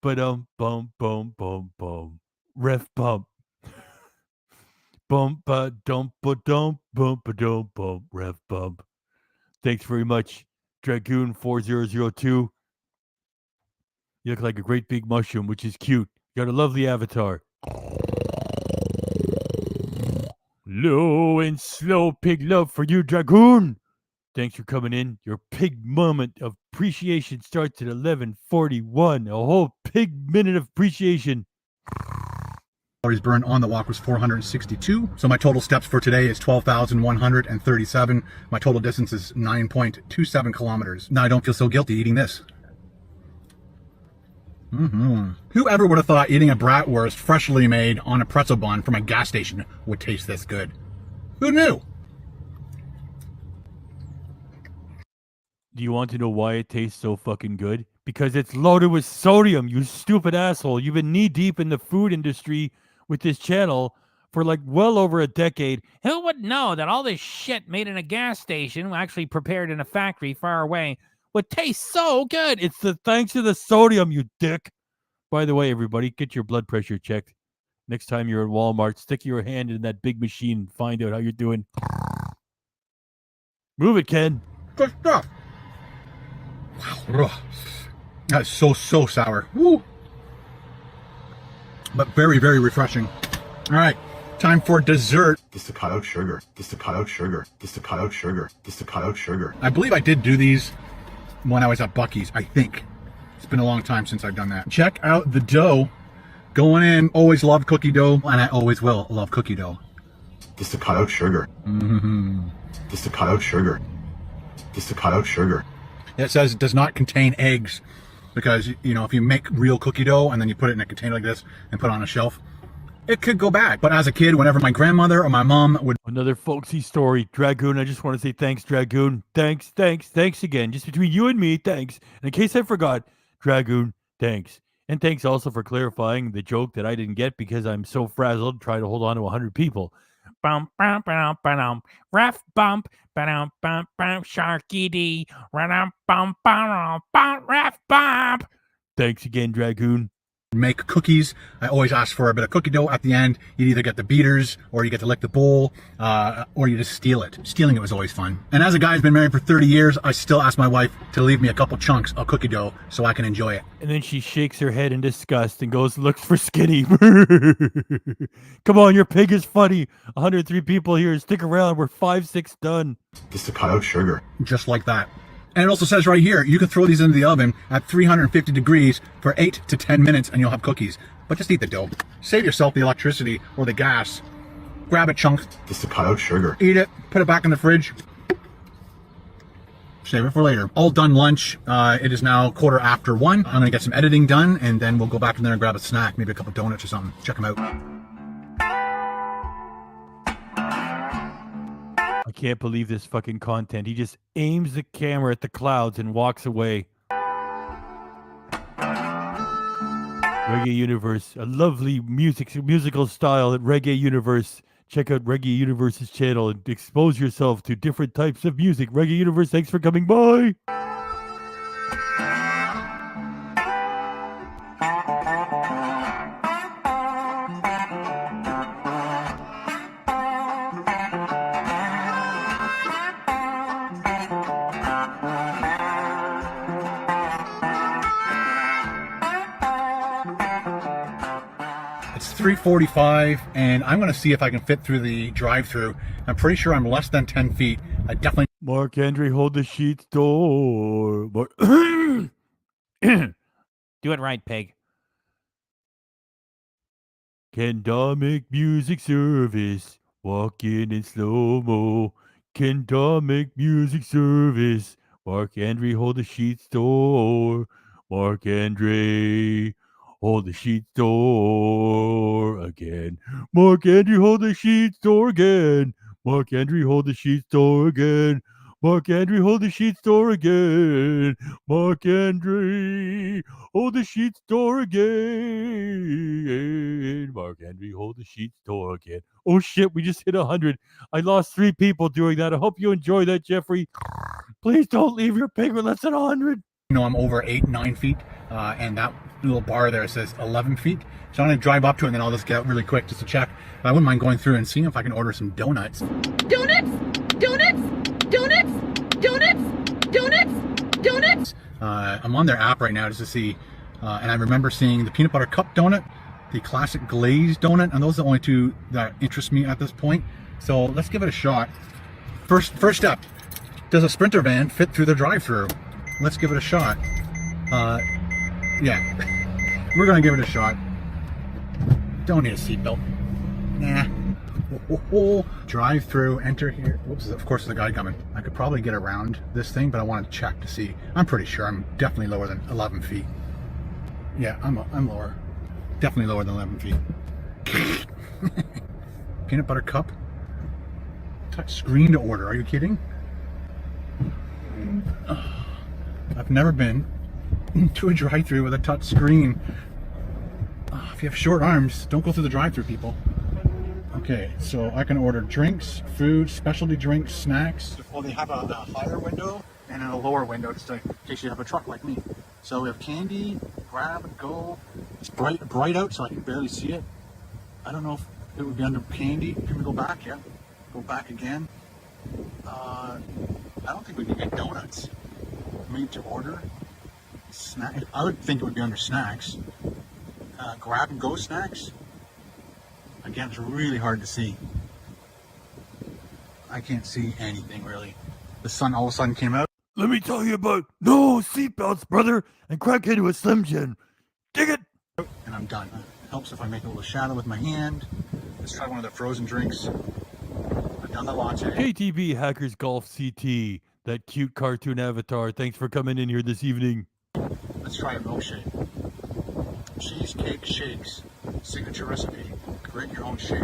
A: But bum. Ref bump. Bump dump bump ref bump. Thanks very much, Dragoon 4002. You look like a great big mushroom, which is cute. You got a lovely avatar. Low and slow pig love for you, Dragoon. Thanks for coming in. Your pig moment of appreciation starts at 11:41. A whole pig minute of appreciation.
E: Calories burned on the walk was 462. So my total steps for today is 12,137. My total distance is 9.27 kilometers. Now I don't feel so guilty eating this. Whoever would have thought eating a bratwurst freshly made on a pretzel bun from a gas station would taste this good? Who knew?
A: Do you want to know why it tastes so fucking good? Because it's loaded with sodium, you stupid asshole. You've been knee deep in the food industry with this channel for like well over a decade.
K: Who would know that all this shit made in a gas station, actually prepared in a factory far away, would taste so good?
A: It's the thanks to the sodium, you dick. By the way, everybody, get your blood pressure checked. Next time you're at Walmart, stick your hand in that big machine and find out how you're doing. Move it, Ken.
E: Good stuff. Wow. That's so sour. Woo. But very, very refreshing. All right, time for dessert.
H: Just to cut out sugar. Just to cut out sugar. Just to cut out sugar. Just to cut out sugar.
E: I believe I did do these when I was at Buc-ee's, I think. It's been a long time since I've done that. Check out the dough. Going in, always loved cookie dough, and I always will love cookie dough.
H: Just to cut out sugar. Just to cut out sugar. Just to cut out sugar.
E: It says it does not contain eggs because, you know, if you make real cookie dough and then you put it in a container like this and put it on a shelf, it could go bad. But as a kid, whenever my grandmother or my mom would...
A: Another folksy story. Dragoon, I just want to say thanks, Dragoon. Thanks again. Just between you and me, thanks. And in case I forgot, Dragoon, thanks. And thanks also for clarifying the joke that I didn't get because I'm so frazzled trying to hold on to 100 people.
K: Bump, ref bump, Sharky D, ref bump.
A: Thanks again, Dragoon.
E: Make cookies. I always ask for a bit of cookie dough at the end. You either get the beaters or you get to lick the bowl or you just steal it. Stealing it was always fun. And as a guy who's been married for 30 years, I still ask my wife to leave me a couple chunks of cookie dough so I can enjoy it.
A: And then she shakes her head in disgust and goes, looks for Skinny. Come on, your pig is funny. 103 people here. Stick around. We're 5-6 done.
H: Just to cut out sugar.
E: Just like that. And it also says right here, you can throw these into the oven at 350 degrees for 8 to 10 minutes and you'll have cookies. But just eat the dough. Save yourself the electricity or the gas. Grab a chunk.
H: Just to cut out sugar.
E: Eat it. Put it back in the fridge. Save it for later. All done lunch. It is now 1:15. I'm going to get some editing done and then we'll go back in there and grab a snack. Maybe a couple donuts or something. Check them out.
A: I can't believe this fucking content. He just aims the camera at the clouds and walks away. Reggae Universe, a lovely musical style at Reggae Universe. Check out Reggae Universe's channel and expose yourself to different types of music. Reggae Universe, thanks for coming by.
E: It's 3:45 and I'm going to see if I can fit through the drive-thru. I'm pretty sure I'm less than 10 feet. I definitely...
A: Mark Andre, hold the sheets door.
K: Do it right, pig.
A: Can Domik music service? Walking in slow-mo. Can Domik music service? Mark Andre, hold the sheets door. Mark Andre, hold the sheets door again. Mark Andre, hold the sheets door again. Mark Andre, hold the sheets door again. Mark Andre, hold the sheets door again. Mark Andre, hold the sheets door again. Mark Andre, hold the sheets door again. Oh shit, we just hit 100. I lost 3 people doing that. I hope you enjoy that, Jeffrey. Please don't leave your pig with less than 100.
E: You know, I'm over 8-9 feet, and that little bar there says 11 feet. So I'm gonna drive up to it and then I'll just get out really quick just to check. But I wouldn't mind going through and seeing if I can order some donuts.
L: Donuts! Donuts! Donuts! Donuts! Donuts! Donuts!
E: I'm on their app right now just to see, and I remember seeing the peanut butter cup donut, the classic glazed donut, and those are the only 2 that interest me at this point. So let's give it a shot. First step, does a Sprinter van fit through the drive-thru? Let's give it a shot. Yeah, we're gonna give it a shot. Don't need a seatbelt. Nah. Drive-through, enter here. Whoops, of course there's a guy coming. I could probably get around this thing, but I want to check to see. I'm pretty sure I'm definitely lower than 11 feet. Yeah, I'm lower. Definitely lower than 11 feet. Peanut butter cup. Touch screen to order. Are you kidding? I've never been to a drive-thru with a touch screen. If you have short arms, don't go through the drive-thru, people. Okay, so I can order drinks, food, specialty drinks, snacks. Well, they have a higher window and a lower window just in case you have a truck like me. So we have candy, grab and go. It's bright out, so I can barely see it. I don't know if it would be under candy. Can we go back? Yeah. Go back again. I don't think we can get donuts. Made to order. Snack. I would think it would be under snacks. Grab and go snacks. Again, it's really hard to see. I can't see anything really. The sun all of a sudden came out.
A: Let me tell you about no seatbelts, brother, and crack into a Slim Jim. Dig it!
E: And I'm done. It helps if I make a little shadow with my hand. Let's try one of the frozen drinks. I've done the latte.
A: KTV Hackers Golf CT, that cute cartoon avatar. Thanks for coming in here this evening.
E: Let's try a milkshake. Cheesecake shakes. Signature recipe. Create your own shake.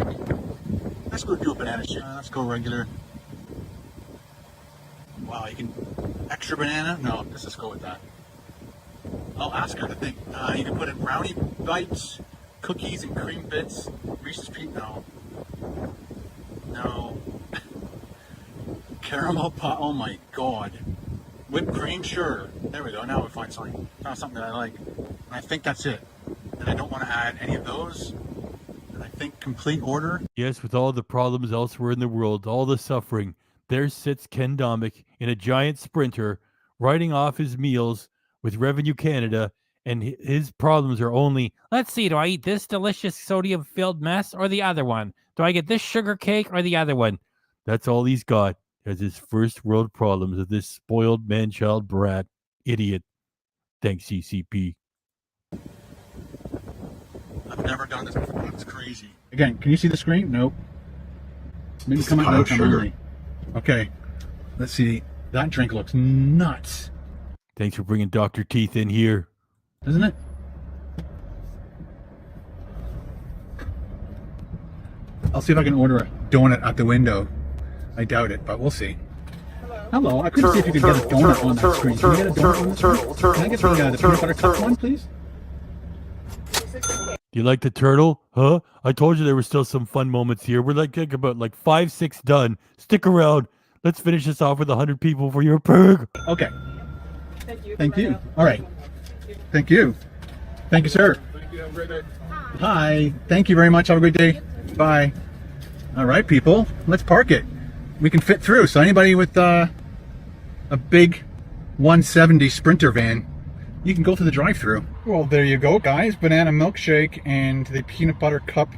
E: Let's go do a banana shake. Let's go regular. Wow, you can... Extra banana? No, let's just go with that. I'll ask her to think. You can put in brownie bites, cookies and cream bits. Reese's Peak? No. No. Caramel pot? Oh my god. Whipped cream? Sure. There we go. Now we find something. Found something that I like. And I think that's it. And I don't want to add any of those. And I think complete order.
A: Yes, with all the problems elsewhere in the world, all the suffering, there sits Ken Domik in a giant Sprinter, writing off his meals with Revenue Canada, and his problems are only,
K: let's see, do I eat this delicious sodium-filled mess or the other one? Do I get this sugar cake or the other one?
A: That's all he's got as his first world problems of this spoiled man-child brat idiot. Thanks, CCP.
E: I've never done this before. It's crazy. Again, can you see the screen? Nope. Maybe
H: It's
E: come out
H: Cottage sugar.
E: only. Okay. Let's see. That drink looks nuts.
A: Thanks for bringing Dr. Teeth in here.
E: Isn't it? I'll see if I can order a donut at the window. I doubt it, but we'll see. Hello. I couldn't see if you could get a donut on that screen. Can you get a donut on the screen? Can I get the peanut butter cup one, please?
A: Do you like the turtle? Huh? I told you there were still some fun moments here. We're like about 5, 6 done. Stick around. Let's finish this off with 100 people for your pig.
E: Okay.
L: Thank you.
E: Thank you. All right. Thank you. Thank you, sir.
C: Thank you. Have a great day.
E: Hi. Thank you very much. Have a great day. Bye. All right, people. Let's park it. We can fit through. So anybody with a big 170 Sprinter van, you can go through the drive-thru. Well, there you go, guys. Banana milkshake and the peanut butter cup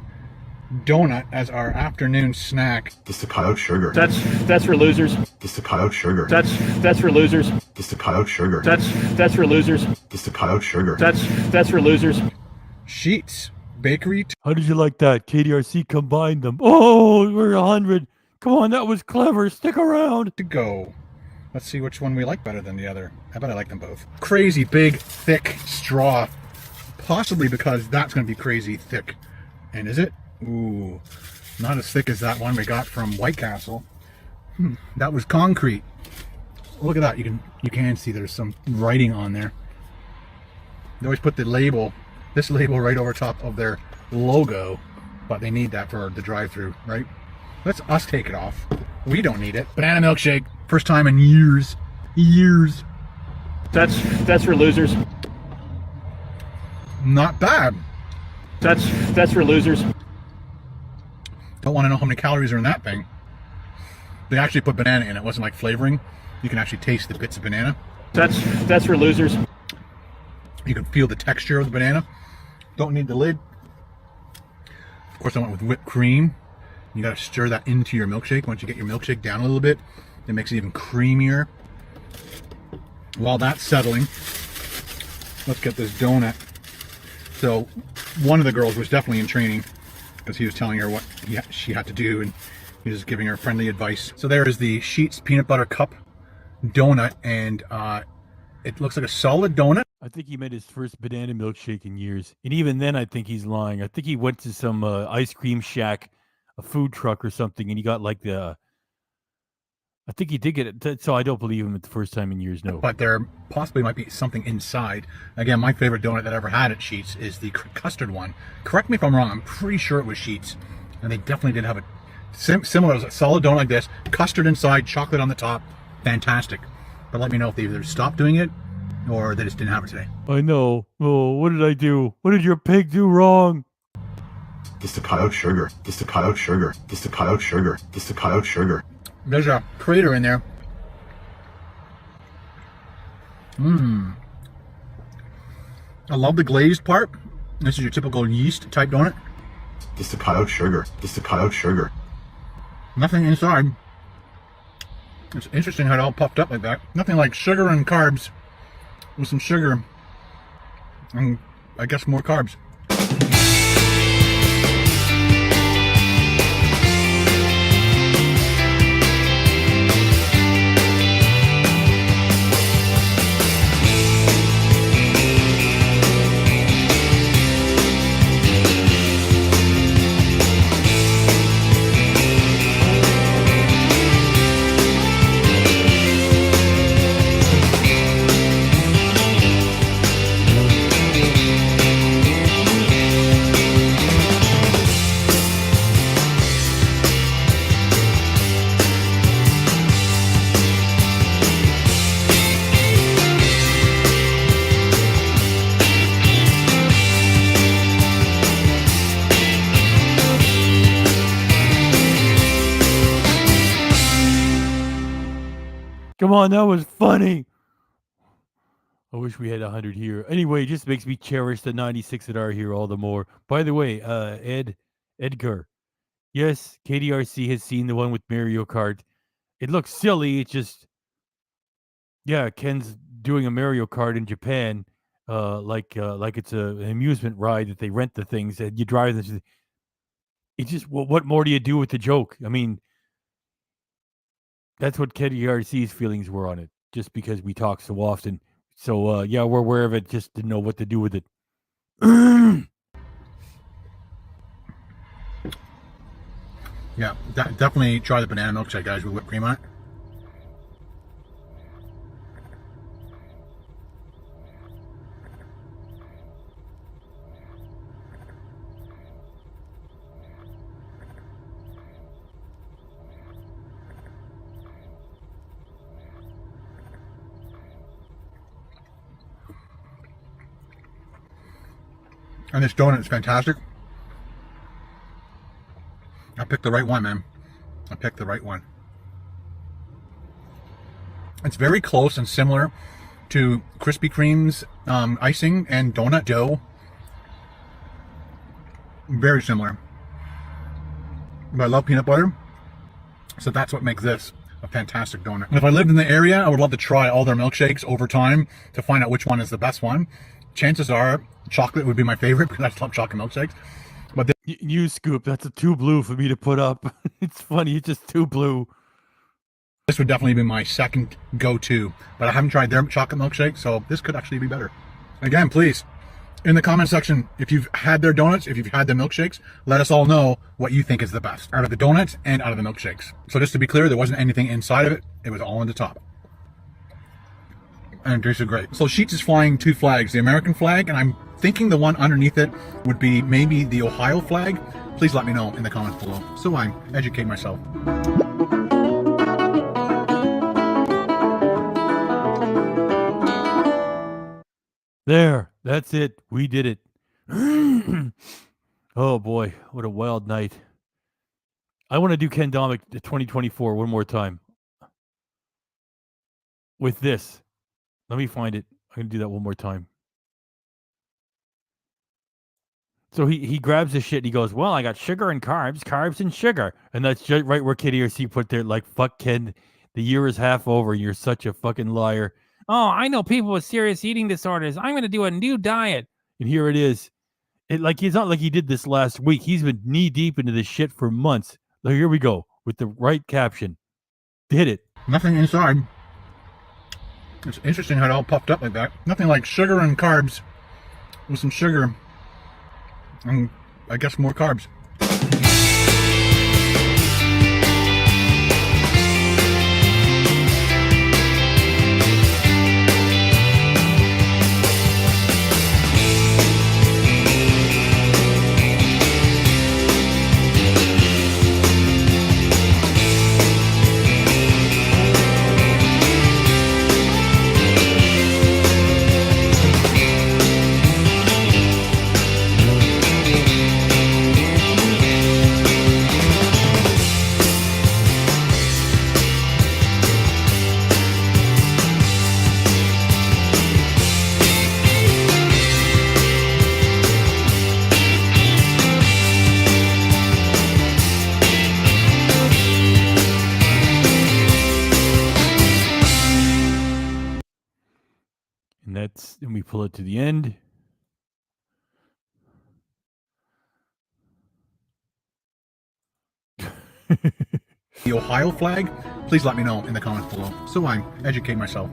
E: donut as our afternoon snack.
H: Just to cut out sugar.
M: That's for losers.
H: Just to cut out sugar.
M: That's for losers.
H: Just to cut out sugar.
M: That's for losers.
H: Just to cut out sugar.
M: That's for losers.
E: Sheets Bakery.
A: How did you like that? KDRC combined them. Oh, we're 100. Come on, that was clever. Stick around.
E: To go. Let's see which one we like better than the other. I bet I like them both. Crazy big, thick straw. Possibly because that's going to be crazy thick. And is it? Ooh, not as thick as that one we got from White Castle. That was concrete. look at that. You can see there's some writing on there. They always put the label, this label right over top of their logo, but they need that for the drive-thru, right? Let's us take it off. We don't need it. Banana milkshake, first time in years. Years.
M: That's for losers.
E: Not bad.
M: That's for losers.
E: Don't want to know how many calories are in that thing. They actually put banana in it. It wasn't like flavoring. You can actually taste the bits of banana.
M: That's for losers.
E: You can feel the texture of the banana. Don't need the lid. Of course, I went with whipped cream. You got to stir that into your milkshake. Once you get your milkshake down a little bit, it makes it even creamier. While that's settling, let's get this donut. So one of the girls was definitely in training because he was telling her what she had to do, and he was giving her friendly advice. So there is the Sheets peanut butter cup donut, and it looks like a solid donut.
A: I think he made his first banana milkshake in years. And even then, I think he's lying. I think he went to some ice cream shack, a food truck or something, and he got like the... I think he did get it, so I don't believe him at the first time in years, no.
E: But there possibly might be something inside. Again, my favorite donut that I ever had at Sheets is the custard one. Correct me if I'm wrong, I'm pretty sure it was Sheets. And they definitely did have a similar, a solid donut like this, custard inside, chocolate on the top. Fantastic. But let me know if they either stopped doing it or they just didn't have it today.
A: I know. Oh, what did I do? What did your pig do wrong?
H: Just to cut out sugar. Just to cut out sugar. Just to cut out sugar. Just to cut out sugar.
E: There's a crater in there. Mmm. I love the glazed part. This is your typical yeast type donut.
H: Just to cut out sugar. Just to cut out sugar.
E: Nothing inside. It's interesting how it all puffed up like that. Nothing like sugar and carbs with some sugar and I guess more carbs.
A: Come on, that was funny. I wish we had 100 here. Anyway, it just makes me cherish the 96 that are here all the more. By the way, Edgar. Yes, KDRC has seen the one with Mario Kart. It looks silly. It's just, yeah, Ken's doing a Mario Kart in Japan, like it's an amusement ride that they rent the things and you drive this. It's just, what more do you do with the joke? I mean, that's what KDRC's feelings were on it, just because we talk so often. So, yeah, we're aware of it, just didn't know what to do with it.
E: Yeah, definitely try the banana milkshake, guys, with whipped cream on it. And this donut is fantastic. I picked the right one, man. I picked the right one. It's very close and similar to Krispy Kreme's icing and donut dough. Very similar. But I love peanut butter, so that's what makes this a fantastic donut. And if I lived in the area, I would love to try all their milkshakes over time to find out which one is the best one. Chances are chocolate would be my favorite because I just love chocolate milkshakes. But
A: you Scoop, that's a too blue for me to put up. It's funny, it's just too blue.
E: This would definitely be my second go-to, but I haven't tried their chocolate milkshake, so this could actually be better. Again, please, in the comment section, if you've had their donuts, if you've had their milkshakes, let us all know what you think is the best out of the donuts and out of the milkshakes. So just to be clear, there wasn't anything inside of it. It was all on the top. and it tasted great. So Sheets is flying 2 flags, the American flag, and I'm thinking the one underneath it would be maybe the Ohio flag. Please let me know in the comments below so I educate myself.
A: There, that's it. We did it. Oh boy, what a wild night. I want to do Ken Domik 2024 one more time. With this. Let me find it. I'm going to do that one more time. So he grabs his shit and he goes, well, I got sugar and carbs and sugar. And that's just right where Kitty or C put there, like, fuck Ken, the year is half over. You're such a fucking liar.
K: Oh, I know people with serious eating disorders. I'm going to do a new diet.
A: And here it is. It's not like he did this last week. He's been knee deep into this shit for months. So here we go with the right caption. Did it.
E: Nothing inside. It's interesting how it all puffed up like that. Nothing like sugar and carbs with some sugar and I guess more carbs.
A: And we pull it to the end.
E: The Ohio flag? Please let me know in the comments below so I educate myself.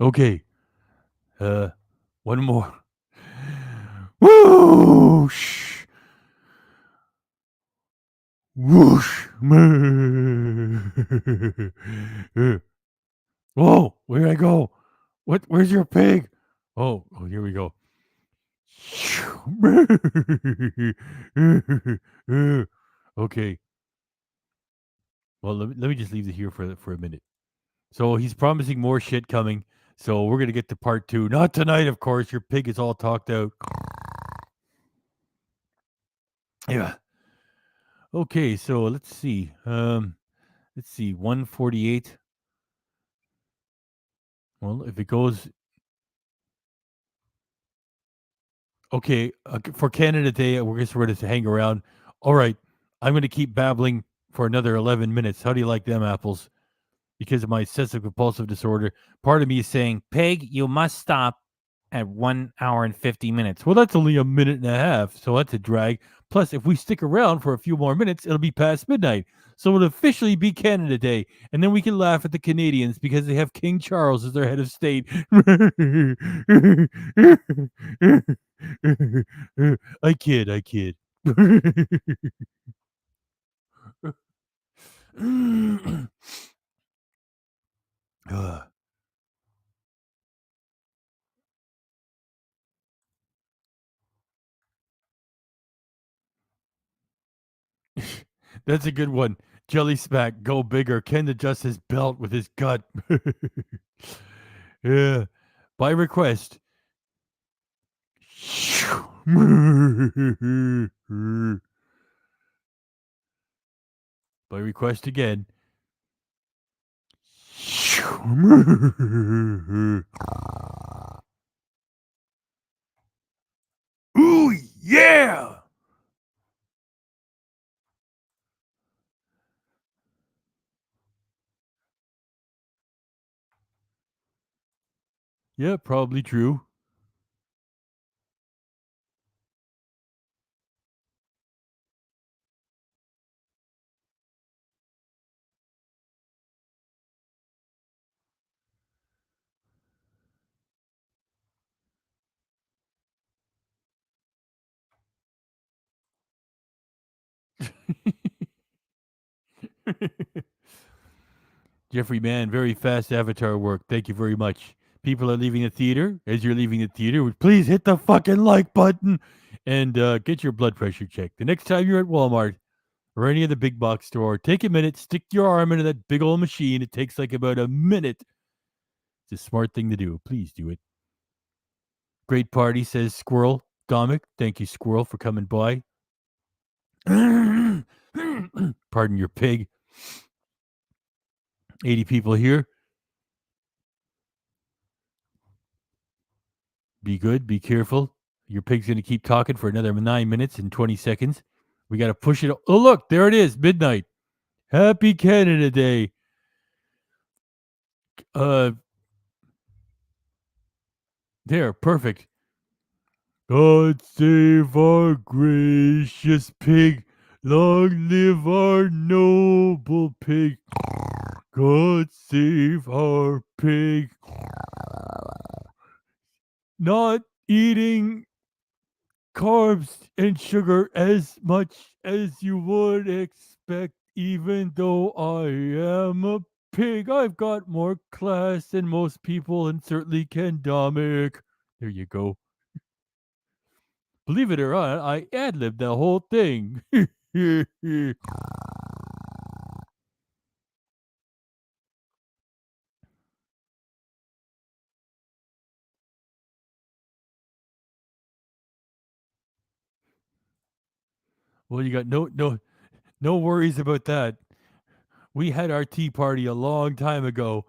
A: Okay. One more. Whoosh. Whoosh. Whoa, where'd I go? Where's your pig? Oh, here we go. Okay. Well, let me just leave it here for a minute. So he's promising more shit coming. So we're gonna get to part 2. Not tonight, of course. Your pig is all talked out. Yeah. Okay, so let's see. 148. Well, if it goes okay, for Canada Day, we're just ready to hang around. All right, I'm going to keep babbling for another 11 minutes. How do you like them apples? Because of my obsessive compulsive disorder, part of me is saying,
K: Peg, you must stop at 1 hour and 50 minutes.
A: well, that's only a minute and a half, so that's a drag. Plus, if we stick around for a few more minutes, it'll be past midnight. So it'll officially be Canada Day. And then we can laugh at the Canadians because they have King Charles as their head of state. I kid. That's a good one. Jelly Smack, go bigger. Ken adjusts his belt with his gut. Yeah. By request. By request again. Ooh, yeah! Yeah, probably true. Jeffrey Mann, very fast avatar work. Thank you very much. People are leaving the theater. As you're leaving the theater, please hit the fucking like button and get your blood pressure checked. The next time you're at Walmart or any of the big box store, take a minute, stick your arm into that big old machine. It takes like about a minute. It's a smart thing to do. Please do it. Great party, says Squirrel. Domik, thank you, Squirrel, for coming by. Pardon your pig. 80 people here. Be good. Be careful. Your pig's going to keep talking for another 9 minutes and 20 seconds. We got to push it. Oh, look, there it is. Midnight. Happy Canada Day. There, perfect. God save our gracious pig. Long live our noble pig. God save our pig. Not eating carbs and sugar as much as you would expect, even though I am a pig. I've got more class than most people and certainly can Domik. There you go. Believe it or not, I ad-libbed the whole thing. Well, you got no worries about that. We had our tea party a long time ago.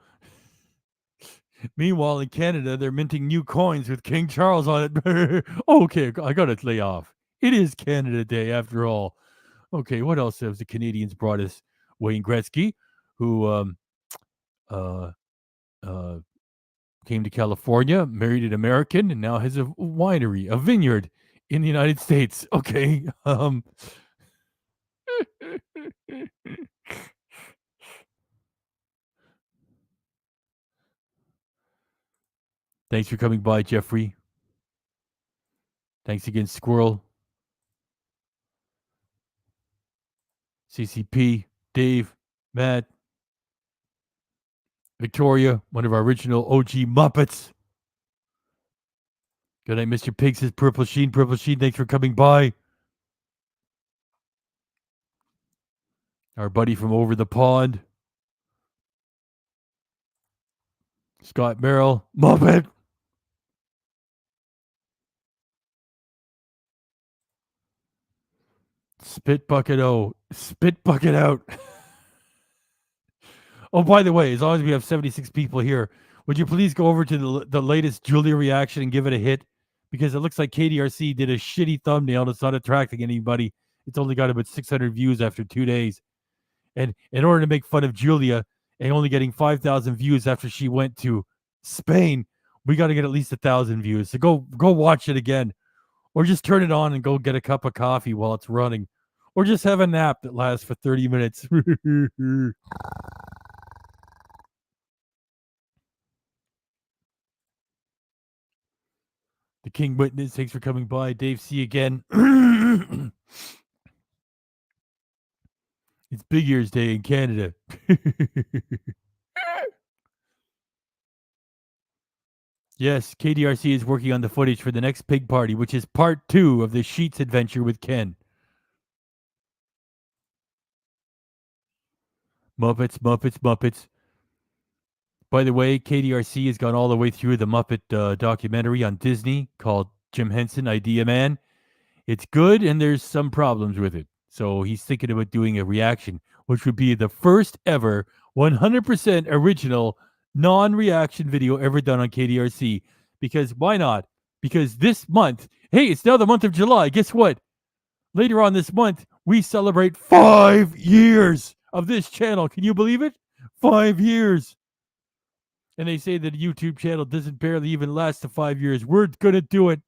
A: Meanwhile, in Canada, they're minting new coins with King Charles on it. Okay, I gotta lay off. It is Canada Day after all. Okay, what else has the Canadians brought us? Wayne Gretzky, who uh, uh, came to California, married an American, and now has a winery, a vineyard in the United States. Okay. Thanks for coming by, Jeffrey. Thanks again, Squirrel. CCP, Dave, Matt, Victoria, one of our original OG Muppets. Good night, Mr. Pig, says Purple Sheen. Purple Sheen, thanks for coming by. Our buddy from over the pond. Scott Merrill, Muppet. Spit bucket O. Spit bucket out. Oh, by the way, as long as we have 76 people here, would you please go over to the latest Julia reaction and give it a hit? Because it looks like KDRC did a shitty thumbnail and it's not attracting anybody. It's only got about 600 views after 2 days. And in order to make fun of Julia and only getting 5,000 views after she went to Spain, we got to get at least 1,000 views. So go watch it again. Or just turn it on and go get a cup of coffee while it's running. Or just have a nap that lasts for 30 minutes. The King Witness, thanks for coming by. Dave, see you again. It's Big Ears Day in Canada. Yes, KDRC is working on the footage for the next pig party, which is part 2 of the Sheets adventure with Ken. Muppets, Muppets, Muppets. By the way, KDRC has gone all the way through the Muppet documentary on Disney called Jim Henson, Idea Man. It's good, and there's some problems with it. So he's thinking about doing a reaction, which would be the first ever 100% original non-reaction video ever done on KDRC. Because why not? Because this month, hey, it's now the month of July. Guess what? Later on this month, we celebrate 5 years of this channel. Can you believe it? 5 years. And they say that a YouTube channel doesn't barely even last to 5 years. We're going to do it.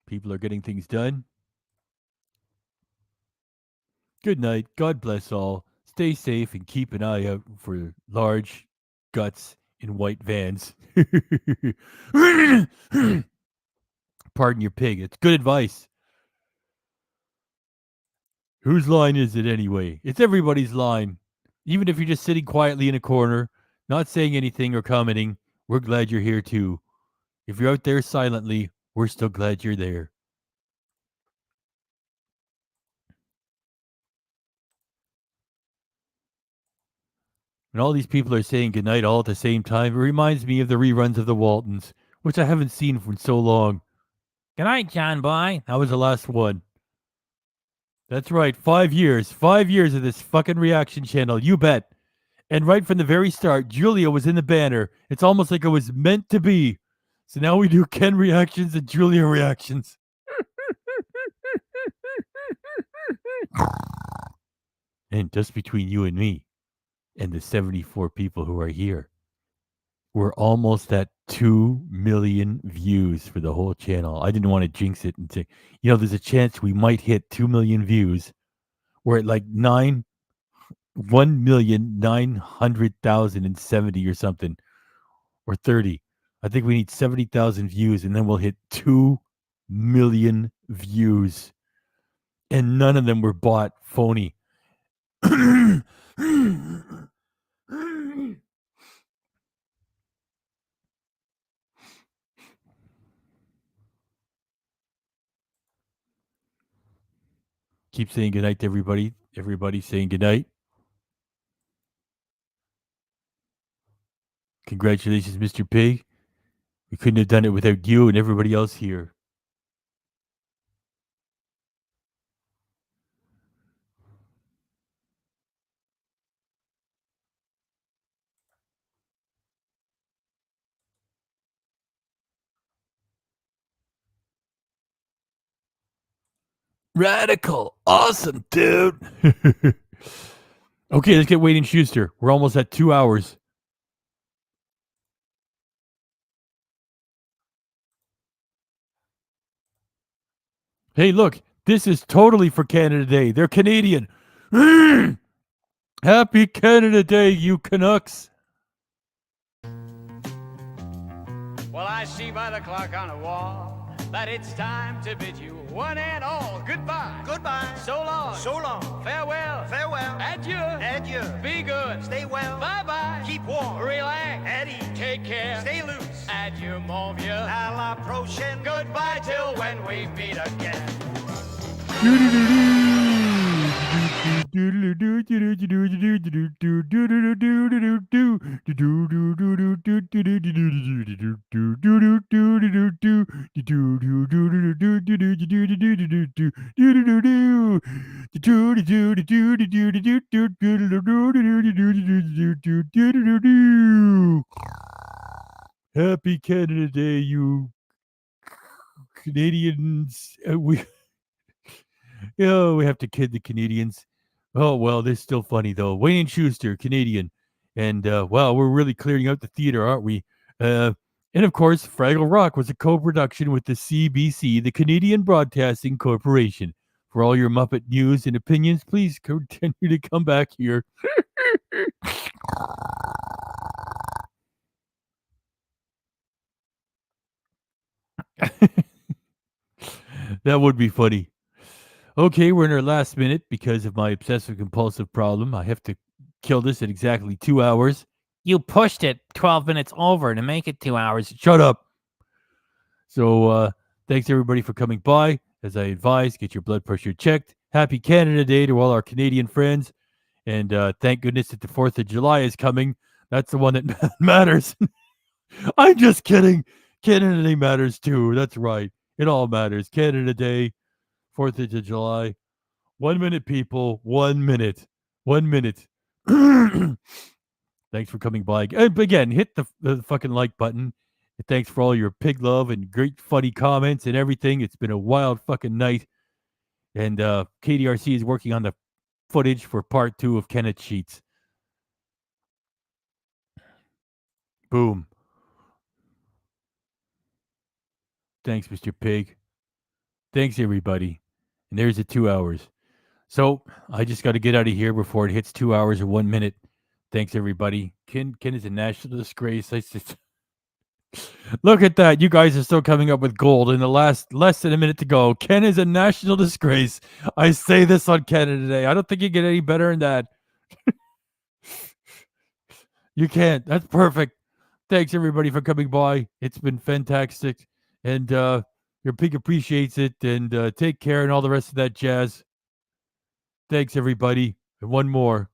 A: People are getting things done. Good night. God bless all. Stay safe and keep an eye out for large guts in white vans. Pardon your pig. It's good advice. Whose line is it anyway? It's everybody's line. Even if you're just sitting quietly in a corner, not saying anything or commenting, we're glad you're here too. If you're out there silently, we're still glad you're there. And all these people are saying goodnight all at the same time. It reminds me of the reruns of the Waltons, which I haven't seen for so long.
K: Good night, John Boy.
A: That was the last one. That's right, 5 years. 5 years of this fucking reaction channel, you bet. And right from the very start, Julia was in the banner. It's almost like it was meant to be. So now we do Ken reactions and Julia reactions. And just between you and me and the 74 people who are here, we're almost at 2 million views for the whole channel. I didn't want to jinx it and say, there's a chance we might hit 2 million views. We're at like 1,900,070 or something, or 30. I think we need 70,000 views and then we'll hit 2 million views. And none of them were bought phony. Keep saying goodnight to everybody. Everybody saying goodnight. Congratulations, Mr. Pig. We couldn't have done it without you and everybody else here. Radical. Awesome, dude. Okay, let's get Wade and Schuster. We're almost at 2 hours. Hey, look, this is totally for Canada Day. They're Canadian. Happy Canada Day, you Canucks.
G: Well, I see by the clock on the wall that it's time to bid you one and all goodbye.
O: Goodbye.
G: So long.
O: So long.
G: Farewell.
O: Farewell.
G: Adieu.
O: Adieu.
G: Be good.
O: Stay well.
G: Bye-bye.
O: Keep warm.
G: Relax.
O: At ease.
G: Take care.
O: Stay loose.
G: Adieu, mon vieux.
O: À la prochaine.
G: Goodbye till when we meet again.
A: Happy Canada Day, you Canadians. We have to kid the Canadians. Oh, well, they're still funny, though. Wayne and Schuster, Canadian. And, wow, we're really clearing out the theater, aren't we? And, of course, Fraggle Rock was a co-production with the CBC, the Canadian Broadcasting Corporation. For all your Muppet news and opinions, please continue to come back here. That would be funny. Okay, we're in our last minute because of my obsessive compulsive problem. I have to kill this in exactly 2 hours.
K: You pushed it 12 minutes over to make it 2 hours.
A: Shut up. So, thanks everybody for coming by. As I advised, get your blood pressure checked. Happy Canada Day to all our Canadian friends. And thank goodness that the 4th of July is coming. That's the one that matters. I'm just kidding. Canada Day matters too. That's right. It all matters. Canada Day, 4th of July. 1 minute, people. 1 minute. 1 minute. Thanks for coming by. And again, hit the fucking like button. And thanks for all your pig love and great funny comments and everything. It's been a wild fucking night. And KDRC is working on the footage for part 2 of Kenneth Sheets. Boom. Thanks, Mr. Pig. Thanks, everybody. And there's the 2 hours. So I just got to get out of here before it hits 2 hours and 1 minute. Thanks, everybody. Ken is a national disgrace. I just look at that. You guys are still coming up with gold in the less than a minute to go. Ken is a national disgrace. I say this on Canada Today. I don't think you get any better than that. You can't. That's perfect. Thanks, everybody, for coming by. It's been fantastic. And your pig appreciates it. And take care and all the rest of that jazz. Thanks, everybody. And one more.